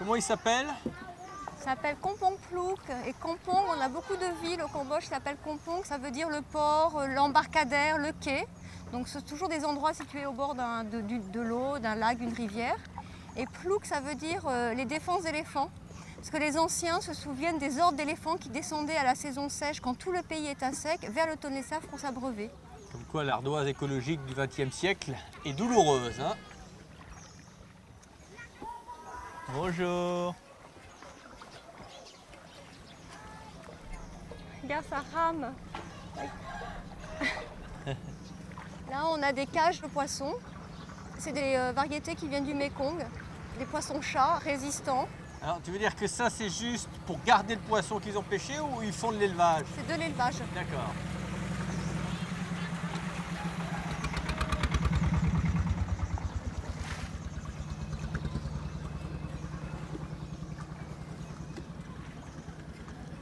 Comment il s'appelle? Ça s'appelle Kampong Plouk. Et Kampong, on a beaucoup de villes au Cambodge qui s'appellent Kampong. Ça veut dire le port, l'embarcadère, le quai. Donc c'est toujours des endroits situés au bord de l'eau, d'un lac, d'une rivière. Et Plouk, ça veut dire les défenses d'éléphants. Parce que les anciens se souviennent des hordes d'éléphants qui descendaient à la saison sèche, quand tout le pays est à sec, vers le Tonlé Sap pour s'abreuver. Comme quoi l'ardoise écologique du XXe siècle est douloureuse. Hein? Bonjour. Regarde, ça rame. Là, on a des cages de poissons. C'est des variétés qui viennent du Mékong, des poissons-chats résistants. Alors tu veux dire que ça c'est juste pour garder le poisson qu'ils ont pêché ou ils font de l'élevage? C'est de l'élevage. D'accord.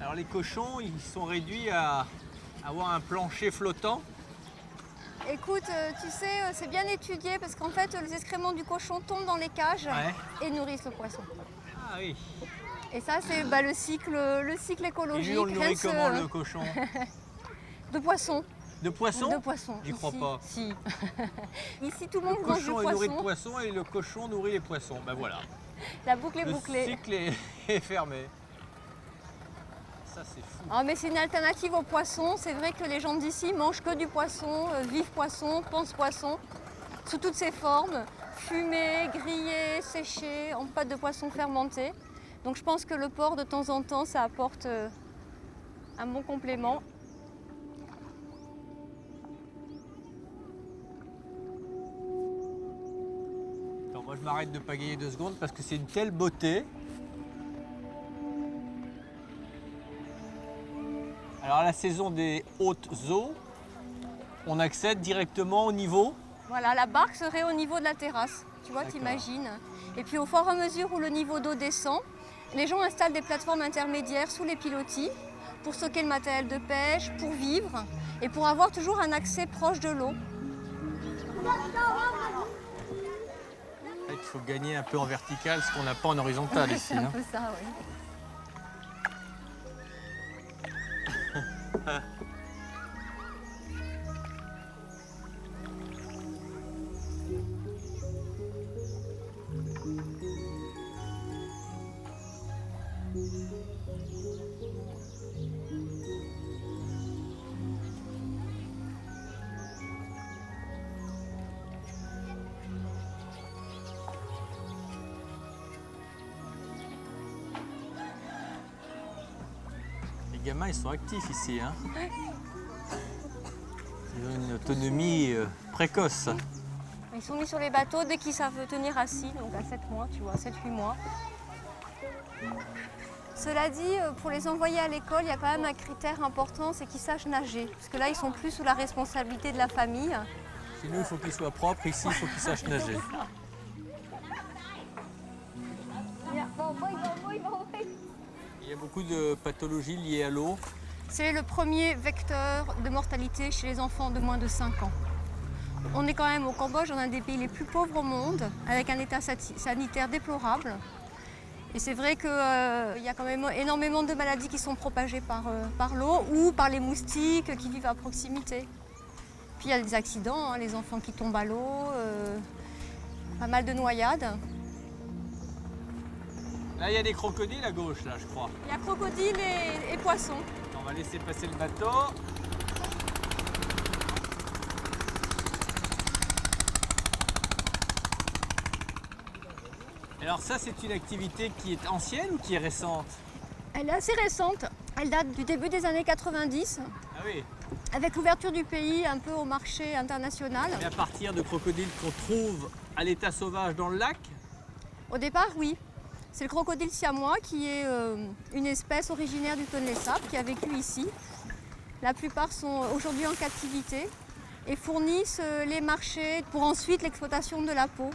Alors les cochons, ils sont réduits à avoir un plancher flottant. Écoute, tu sais, c'est bien étudié parce qu'en fait, les excréments du cochon tombent dans les cages et nourrissent le poisson. Ah oui. Et ça, c'est le cycle Et écologique. lui, on le Rien nourrit que comment le cochon? De poisson. De poisson? De poisson. J'y crois ici. pas. Si. Ici, tout le Le monde mange du cochon est nourri de poisson. poisson et le cochon nourrit les poissons. Ben voilà. La boucle est Le bouclée. cycle est fermé. Ça c'est fou. Ah, mais c'est une alternative au poisson. C'est vrai que les gens d'ici mangent que du poisson, vivent poisson, pensent poisson, sous toutes ses formes, fumé, grillé, séché, en pâte de poisson fermentée. Donc je pense que le porc, de temps en temps, ça apporte un bon complément. Attends, moi je m'arrête de pagayer 2 secondes parce que c'est une telle beauté. Alors à la saison des hautes eaux, on accède directement au niveau. Voilà, la barque serait au niveau de la terrasse, tu vois, D'accord. t'imagines. Et puis au fur et à mesure où le niveau d'eau descend, les gens installent des plateformes intermédiaires sous les pilotis pour stocker le matériel de pêche, pour vivre et pour avoir toujours un accès proche de l'eau. En fait, il faut gagner un peu en vertical, ce qu'on n'a pas en horizontal ici. C'est un Hein. peu ça, oui. Les gamins, ils sont actifs ici. Hein. Ils ont une autonomie précoce. Ils sont mis sur les bateaux dès qu'ils savent tenir assis, donc à 7 mois, tu vois, 7-8 mois. Cela dit, pour les envoyer à l'école, il y a quand même un critère important, c'est qu'ils sachent nager. Parce que là, ils sont plus sous la responsabilité de la famille. Chez nous, il faut qu'ils soient propres. Ici, il faut qu'ils sachent nager. Il y a beaucoup de pathologies liées à l'eau. C'est le premier vecteur de mortalité chez les enfants de moins de 5 ans. On est quand même au Cambodge, on est un des pays les plus pauvres au monde, avec un état sanitaire déplorable. Et c'est vrai qu'il y a quand même énormément de maladies qui sont propagées par l'eau ou par les moustiques qui vivent à proximité. Puis il y a des accidents, hein, les enfants qui tombent à l'eau, pas mal de noyades. Là, il y a des crocodiles à gauche, là, je crois. Il y a crocodiles et poissons. On va laisser passer le bateau. Alors ça, c'est une activité qui est ancienne ou qui est récente? Elle est assez récente, elle date du début des années 90, Ah oui. avec l'ouverture du pays un peu au marché international. Mais à partir de crocodiles qu'on trouve à l'état sauvage dans le lac? Au départ, oui. C'est le crocodile siamois qui est une espèce originaire du Tonlé Sap qui a vécu ici. La plupart sont aujourd'hui en captivité et fournissent les marchés pour ensuite l'exploitation de la peau.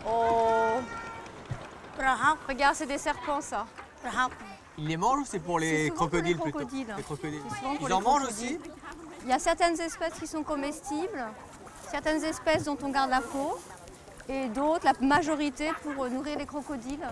Oh! Regarde, c'est des serpents, ça. Ils les mangent ou c'est pour les C'est souvent pour les crocodiles plutôt? crocodiles. Les crocodiles. C'est souvent pour Ils les en mangent crocodiles. aussi? Il y a certaines espèces qui sont comestibles, certaines espèces dont on garde la peau, et d'autres, la majorité, pour nourrir les crocodiles.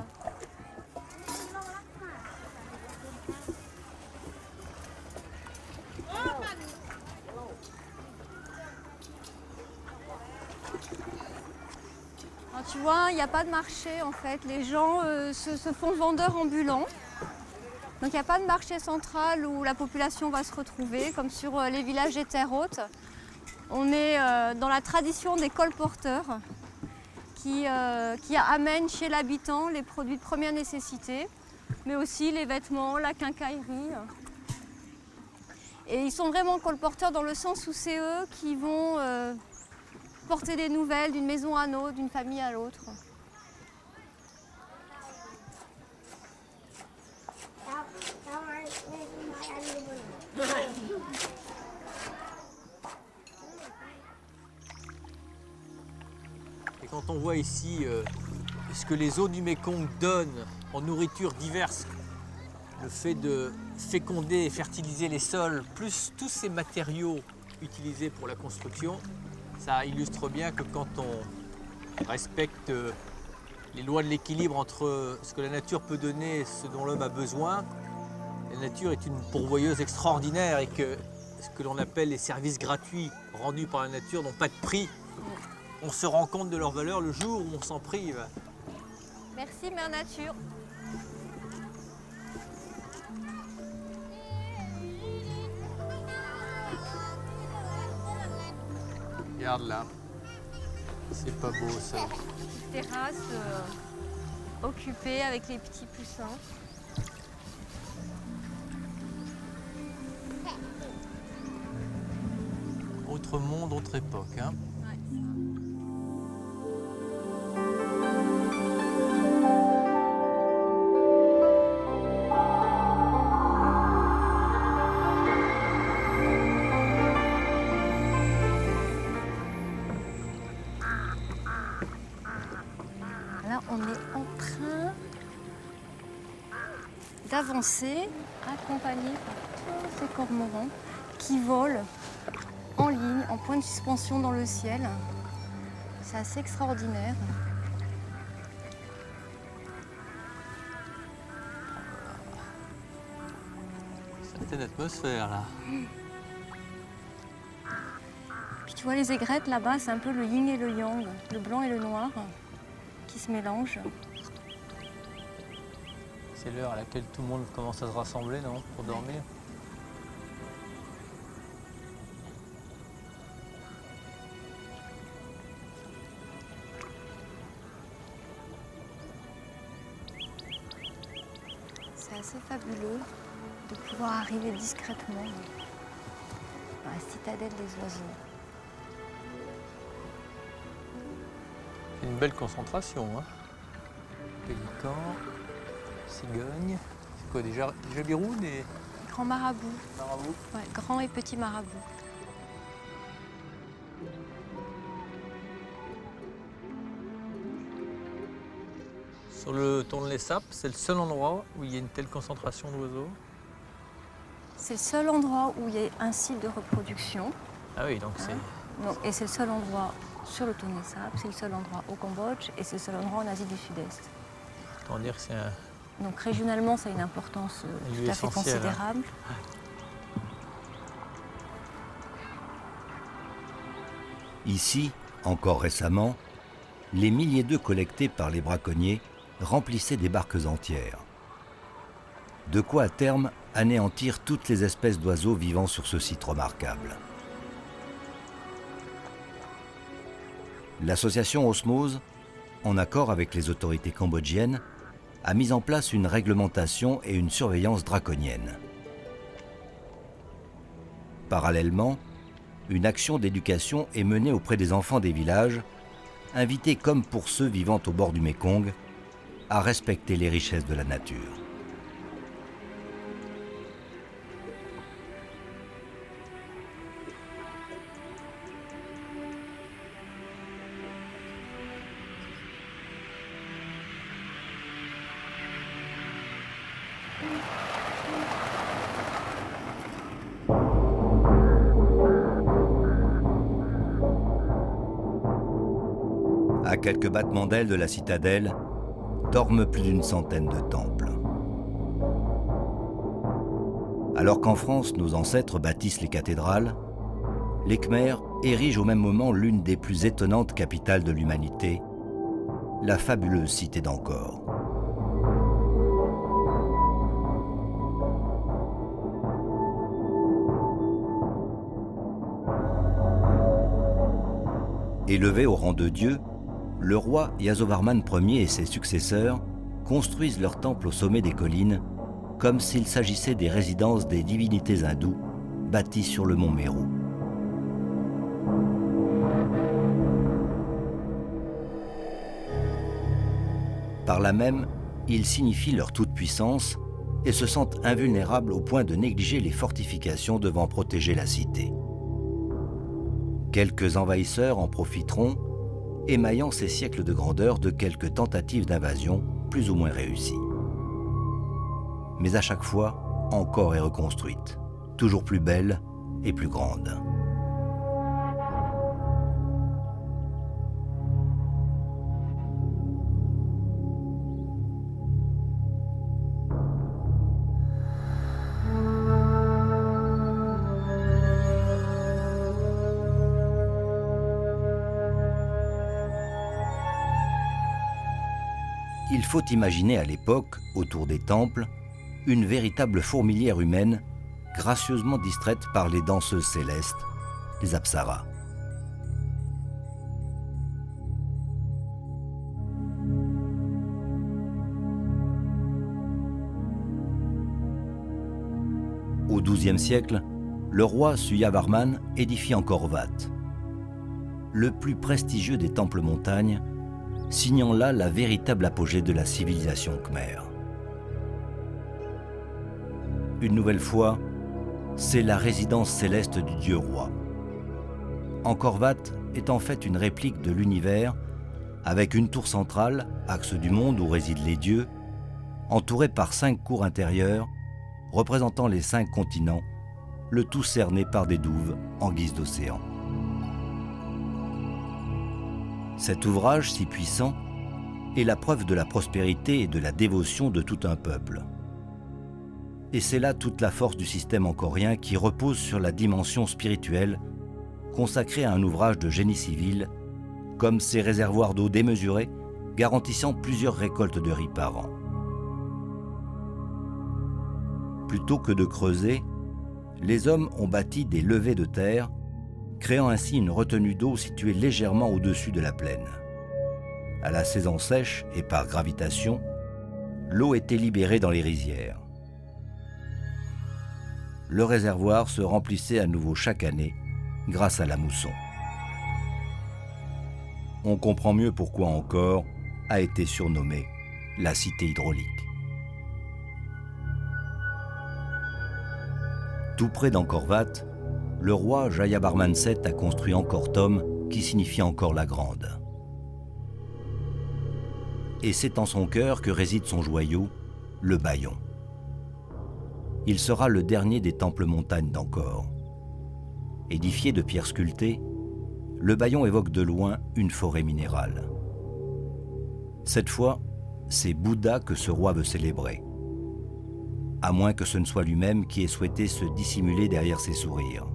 Alors, tu vois, il n'y a pas de marché en fait. Les gens se font vendeurs ambulants. Donc il n'y a pas de marché central où la population va se retrouver, comme sur les villages des terres hautes. On est dans la tradition des colporteurs qui amènent chez l'habitant les produits de première nécessité, mais aussi les vêtements, la quincaillerie. Et ils sont vraiment colporteurs dans le sens où c'est eux qui vont porter des nouvelles d'une maison à l'autre, d'une famille à l'autre. Et quand on voit ici ce que les eaux du Mékong donnent en nourriture diverse, le fait de féconder et fertiliser les sols, plus tous ces matériaux utilisés pour la construction, ça illustre bien que quand on respecte les lois de l'équilibre entre ce que la nature peut donner et ce dont l'homme a besoin, la nature est une pourvoyeuse extraordinaire et que ce que l'on appelle les services gratuits rendus par la nature n'ont pas de prix. On se rend compte de leur valeur le jour où on s'en prive. Merci Mère Nature. Regarde là, c'est pas beau ça. Terrasse occupée avec les petits poussins. Autre monde, autre époque. Hein. Là, on est en train d'avancer, accompagné par tous ces cormorans qui volent en ligne, en point de suspension dans le ciel. C'est assez extraordinaire. Certaine atmosphère là. Puis tu vois les aigrettes là-bas, c'est un peu le yin et le yang, le blanc et le noir qui se mélangent. C'est l'heure à laquelle tout le monde commence à se rassembler, non, pour dormir. C'est assez fabuleux de pouvoir arriver discrètement dans la citadelle des oiseaux. C'est une belle concentration. Hein. Pélican, cigogne. C'est quoi déjà jabirous, des Grand marabout, marabouts? ouais, grand et petit marabout. Sur le Tonlé-Sap, c'est le seul endroit où il y a une telle concentration d'oiseaux. C'est le seul endroit où il y a un site de reproduction. Ah oui, donc c'est... Et c'est le seul endroit sur le Tonlé-Sap, c'est le seul endroit au Cambodge et c'est le seul endroit en Asie du Sud-Est. Autant dire que c'est un... Donc régionalement, ça a une importance lieu tout à fait essentiel, hein. considérable. Ici, encore récemment, les milliers d'œufs collectés par les braconniers remplissaient des barques entières. De quoi à terme anéantir toutes les espèces d'oiseaux vivant sur ce site remarquable. L'association Osmose, en accord avec les autorités cambodgiennes, a mis en place une réglementation et une surveillance draconienne. Parallèlement, une action d'éducation est menée auprès des enfants des villages, invités comme pour ceux vivant au bord du Mékong, à respecter les richesses de la nature. À quelques battements d'ailes de la citadelle, dorment plus d'une centaine de temples. Alors qu'en France, nos ancêtres bâtissent les cathédrales, les Khmers érigent au même moment l'une des plus étonnantes capitales de l'humanité, la fabuleuse cité d'Angkor. Élevé au rang de Dieu, le roi Yasovarman Ier et ses successeurs construisent leurs temples au sommet des collines, comme s'il s'agissait des résidences des divinités hindoues, bâties sur le mont Méru. Par là même, ils signifient leur toute-puissance et se sentent invulnérables au point de négliger les fortifications devant protéger la cité. Quelques envahisseurs en profiteront, émaillant ces siècles de grandeur de quelques tentatives d'invasion plus ou moins réussies. Mais à chaque fois, encore et reconstruite, toujours plus belle et plus grande. Il faut imaginer à l'époque, autour des temples, une véritable fourmilière humaine, gracieusement distraite par les danseuses célestes, les apsaras. Au XIIe siècle, le roi Suryavarman édifie Angkor Wat, le plus prestigieux des temples montagnes, signant là la véritable apogée de la civilisation khmère. Une nouvelle fois, c'est la résidence céleste du dieu roi. Angkor Wat est en fait une réplique de l'univers, avec une tour centrale, axe du monde où résident les dieux, entourée par 5 cours intérieures, représentant les 5 continents, le tout cerné par des douves en guise d'océan. Cet ouvrage si puissant est la preuve de la prospérité et de la dévotion de tout un peuple. Et c'est là toute la force du système angkorien qui repose sur la dimension spirituelle consacrée à un ouvrage de génie civil, comme ces réservoirs d'eau démesurés garantissant plusieurs récoltes de riz par an. Plutôt que de creuser, les hommes ont bâti des levées de terre, créant ainsi une retenue d'eau située légèrement au-dessus de la plaine. À la saison sèche et par gravitation, l'eau était libérée dans les rizières. Le réservoir se remplissait à nouveau chaque année grâce à la mousson. On comprend mieux pourquoi Angkor a été surnommée la cité hydraulique. Tout près d'Angkor Wat, le roi Jayavarman VII a construit Angkor Thom, qui signifie encore la grande. Et c'est en son cœur que réside son joyau, le Bayon. Il sera le dernier des temples montagnes d'Angkor. Édifié de pierres sculptées, le Bayon évoque de loin une forêt minérale. Cette fois, c'est Bouddha que ce roi veut célébrer. À moins que ce ne soit lui-même qui ait souhaité se dissimuler derrière ses sourires.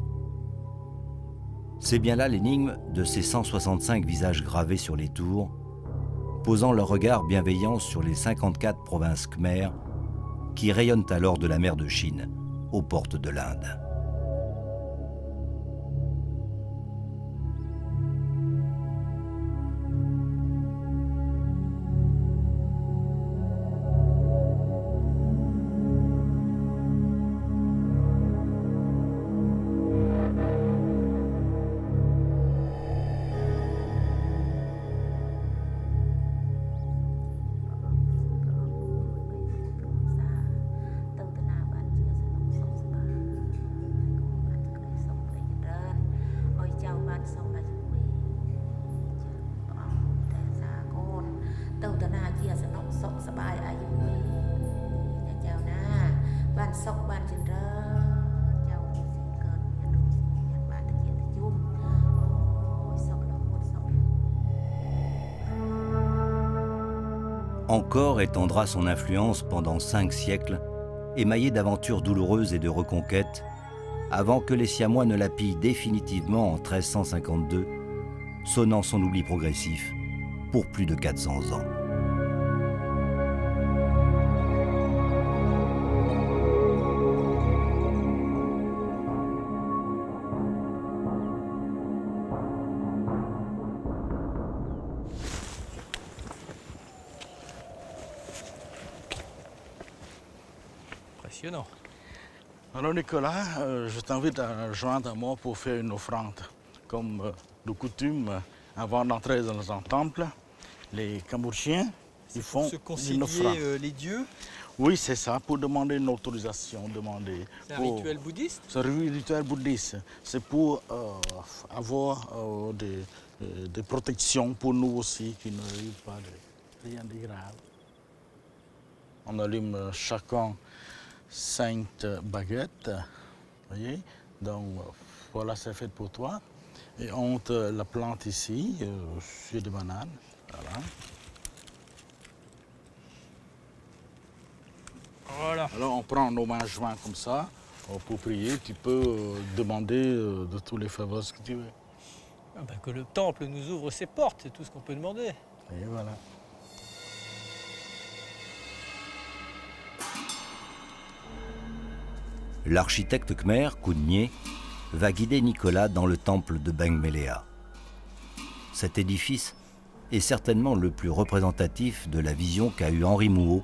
C'est bien là l'énigme de ces 165 visages gravés sur les tours, posant leur regard bienveillant sur les 54 provinces khmères qui rayonnent alors de la mer de Chine aux portes de l'Inde. Angkor étendra son influence pendant 5 siècles, émaillé d'aventures douloureuses et de reconquêtes, avant que les Siamois ne la pillent définitivement en 1352, sonnant son oubli progressif pour plus de 400 ans. Impressionnant. Alors Nicolas, je t'invite à joindre à moi pour faire une offrande. Comme de coutume, avant d'entrer dans un temple, les Cambodgiens, ils font Se une offrande. concilier les dieux, Oui, c'est ça, pour demander une autorisation. c'est un pour- rituel bouddhiste. C'est un rituel bouddhiste. C'est pour avoir des protections pour nous aussi, qui n'arrive pas de rien de grave. On allume chacun 5 baguettes, voyez. Donc voilà, c'est fait pour toi. Et on te la plante ici, sur des bananes. Voilà. Voilà. Alors on prend nos mains jointes comme ça pour prier. Tu peux demander de tous les faveurs que tu veux. Ah ben, que le temple nous ouvre ses portes, c'est tout ce qu'on peut demander. Et voilà. L'architecte khmer, Kounye, va guider Nicolas dans le temple de Bengmelea. Cet édifice est certainement le plus représentatif de la vision qu'a eue Henri Mouhot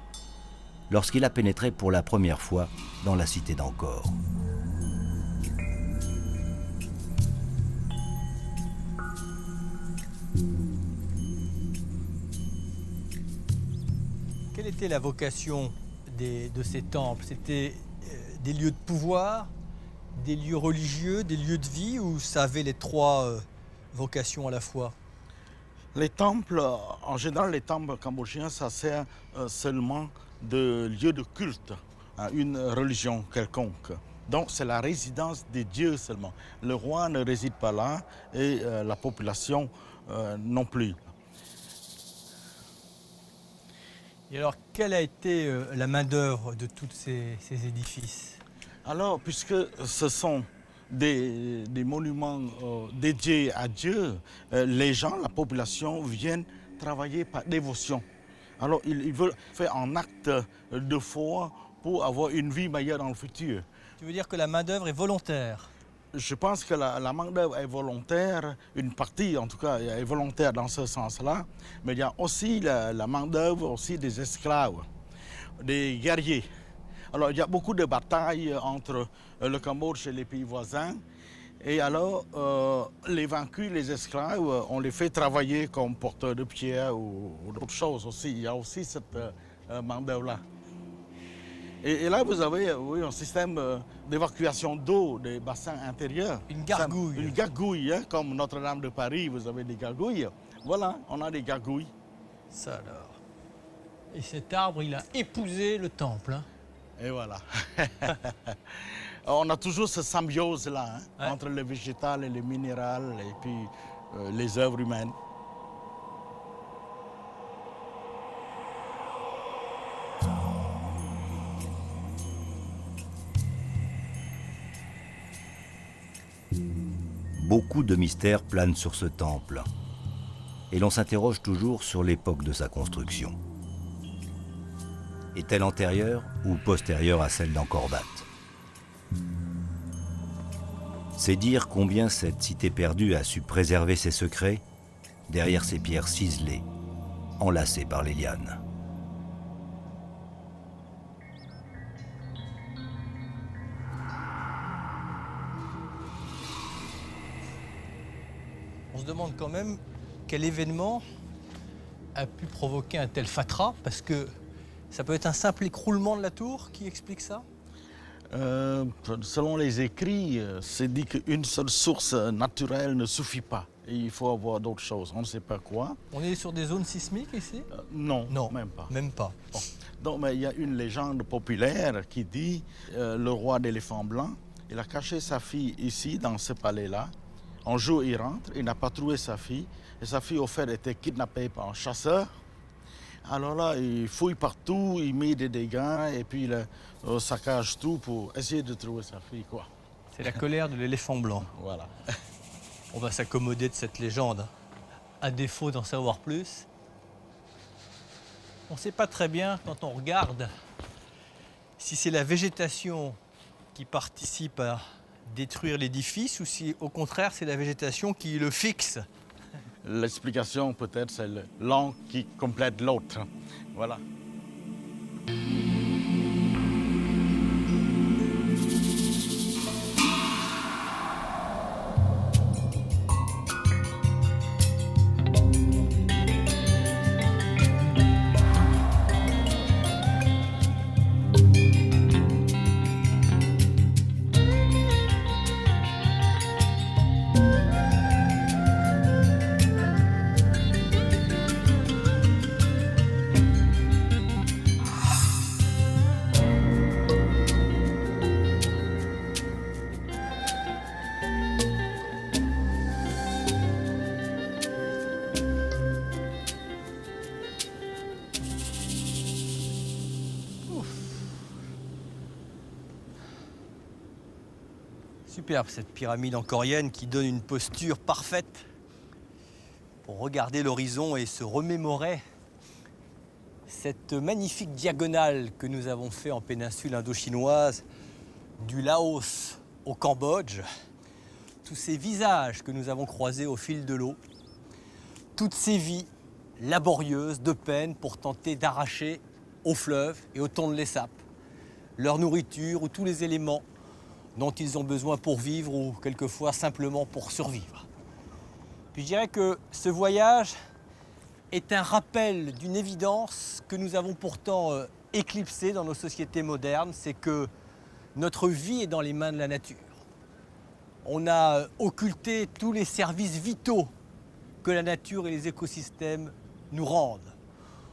lorsqu'il a pénétré pour la première fois dans la cité d'Angkor. Quelle était la vocation de ces temples? C'était des lieux de pouvoir, des lieux religieux, des lieux de vie, ou ça avait les trois vocations à la fois? Les temples, en général, les temples cambodgiens, ça sert seulement de lieu de culte à une religion quelconque. Donc c'est la résidence des dieux seulement. Le roi ne réside pas là et la population non plus. Et alors, quelle a été la main-d'œuvre de tous ces édifices? Alors, puisque ce sont des monuments dédiés à Dieu, les gens, la population, viennent travailler par dévotion. Alors, ils veulent faire un acte de foi pour avoir une vie meilleure dans le futur. Tu veux dire que la main-d'œuvre est volontaire? Je pense que la main-d'œuvre est volontaire, une partie en tout cas est volontaire dans ce sens-là, mais il y a aussi la main-d'œuvre aussi des esclaves, des guerriers. Alors il y a beaucoup de batailles entre le Cambodge et les pays voisins, et alors les vaincus, les esclaves, on les fait travailler comme porteurs de pierres ou d'autres choses aussi. Il y a aussi cette main-d'œuvre-là. Et là, vous avez un système d'évacuation d'eau des bassins intérieurs. Une gargouille. Une gargouille, hein, comme Notre-Dame de Paris, vous avez des gargouilles. Voilà, on a des gargouilles. Ça alors. Et cet arbre, il a épousé le temple. Hein. Et voilà. On a toujours cette symbiose-là, hein, Ouais. entre le végétal et le minéral, et puis les œuvres humaines. Beaucoup de mystères planent sur ce temple. Et l'on s'interroge toujours sur l'époque de sa construction. Est-elle antérieure ou postérieure à celle d'Angkor Wat? C'est dire combien cette cité perdue a su préserver ses secrets derrière ces pierres ciselées, enlacées par les lianes. On se demande quand même quel événement a pu provoquer un tel fatras, parce que ça peut être un simple écroulement de la tour qui explique ça. Selon les écrits, c'est dit qu'une seule source naturelle ne suffit pas. Et il faut avoir d'autres choses. On ne sait pas quoi. On est sur des zones sismiques ici? Non, Non, même pas. Même pas. Bon. Donc, mais il y a une légende populaire qui dit le roi d'éléphant blanc, il a caché sa fille ici, dans ce palais-là. Un jour, il rentre, il n'a pas trouvé sa fille. Et sa fille, au fait, était kidnappée par un chasseur. Alors là, il fouille partout, il met des dégâts et puis il saccage tout pour essayer de trouver sa fille, quoi. C'est la colère de l'éléphant blanc. Voilà. On va s'accommoder de cette légende. À défaut d'en savoir plus, on ne sait pas très bien quand on regarde si c'est la végétation qui participe à détruire l'édifice ou si au contraire c'est la végétation qui le fixe. L'explication peut-être c'est l'un qui complète l'autre. Voilà. Superbe cette pyramide ancorienne qui donne une posture parfaite pour regarder l'horizon et se remémorer cette magnifique diagonale que nous avons fait en péninsule indo-chinoise, du Laos au Cambodge, tous ces visages que nous avons croisés au fil de l'eau, toutes ces vies laborieuses de peine pour tenter d'arracher au fleuve et au thon de l'Essap leur nourriture ou tous les éléments dont ils ont besoin pour vivre ou quelquefois simplement pour survivre. Puis je dirais que ce voyage est un rappel d'une évidence que nous avons pourtant éclipsée dans nos sociétés modernes, c'est que notre vie est dans les mains de la nature. On a occulté tous les services vitaux que la nature et les écosystèmes nous rendent.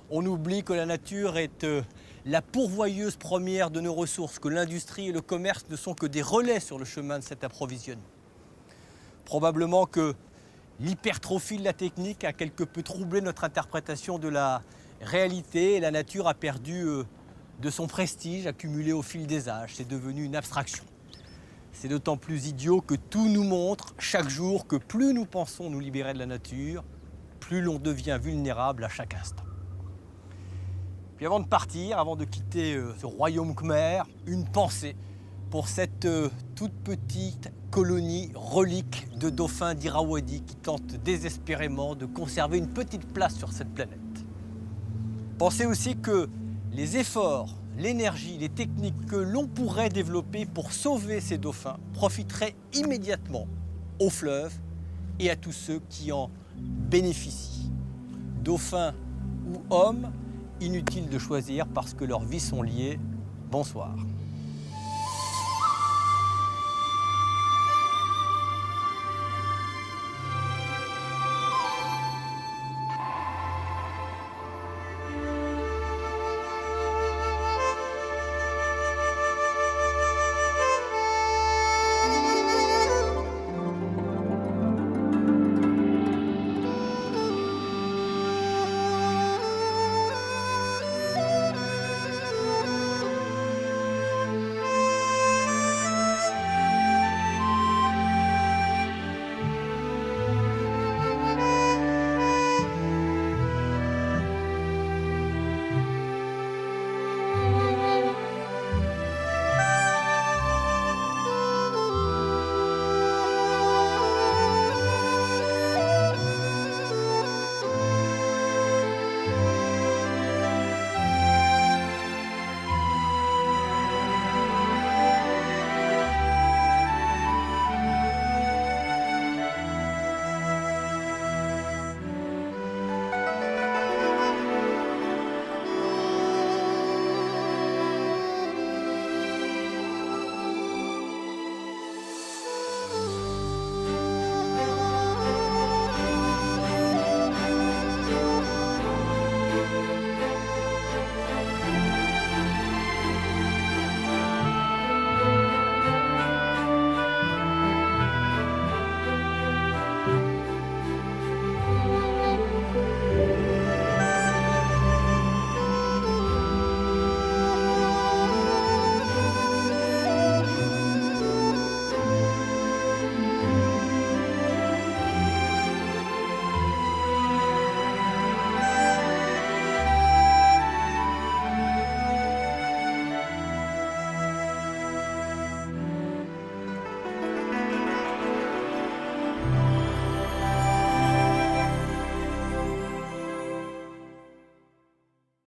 On oublie que la nature est la pourvoyeuse première de nos ressources, que l'industrie et le commerce ne sont que des relais sur le chemin de cet approvisionnement. Probablement que l'hypertrophie de la technique a quelque peu troublé notre interprétation de la réalité et la nature a perdu de son prestige accumulé au fil des âges. C'est devenu une abstraction. C'est d'autant plus idiot que tout nous montre chaque jour que plus nous pensons nous libérer de la nature, plus l'on devient vulnérable à chaque instant. Puis avant de partir, avant de quitter ce royaume khmer, une pensée pour cette toute petite colonie relique de dauphins d'Irrawaddy qui tente désespérément de conserver une petite place sur cette planète. Pensez aussi que les efforts, l'énergie, les techniques que l'on pourrait développer pour sauver ces dauphins profiteraient immédiatement au fleuve et à tous ceux qui en bénéficient. Dauphins ou hommes, inutile de choisir parce que leurs vies sont liées. Bonsoir.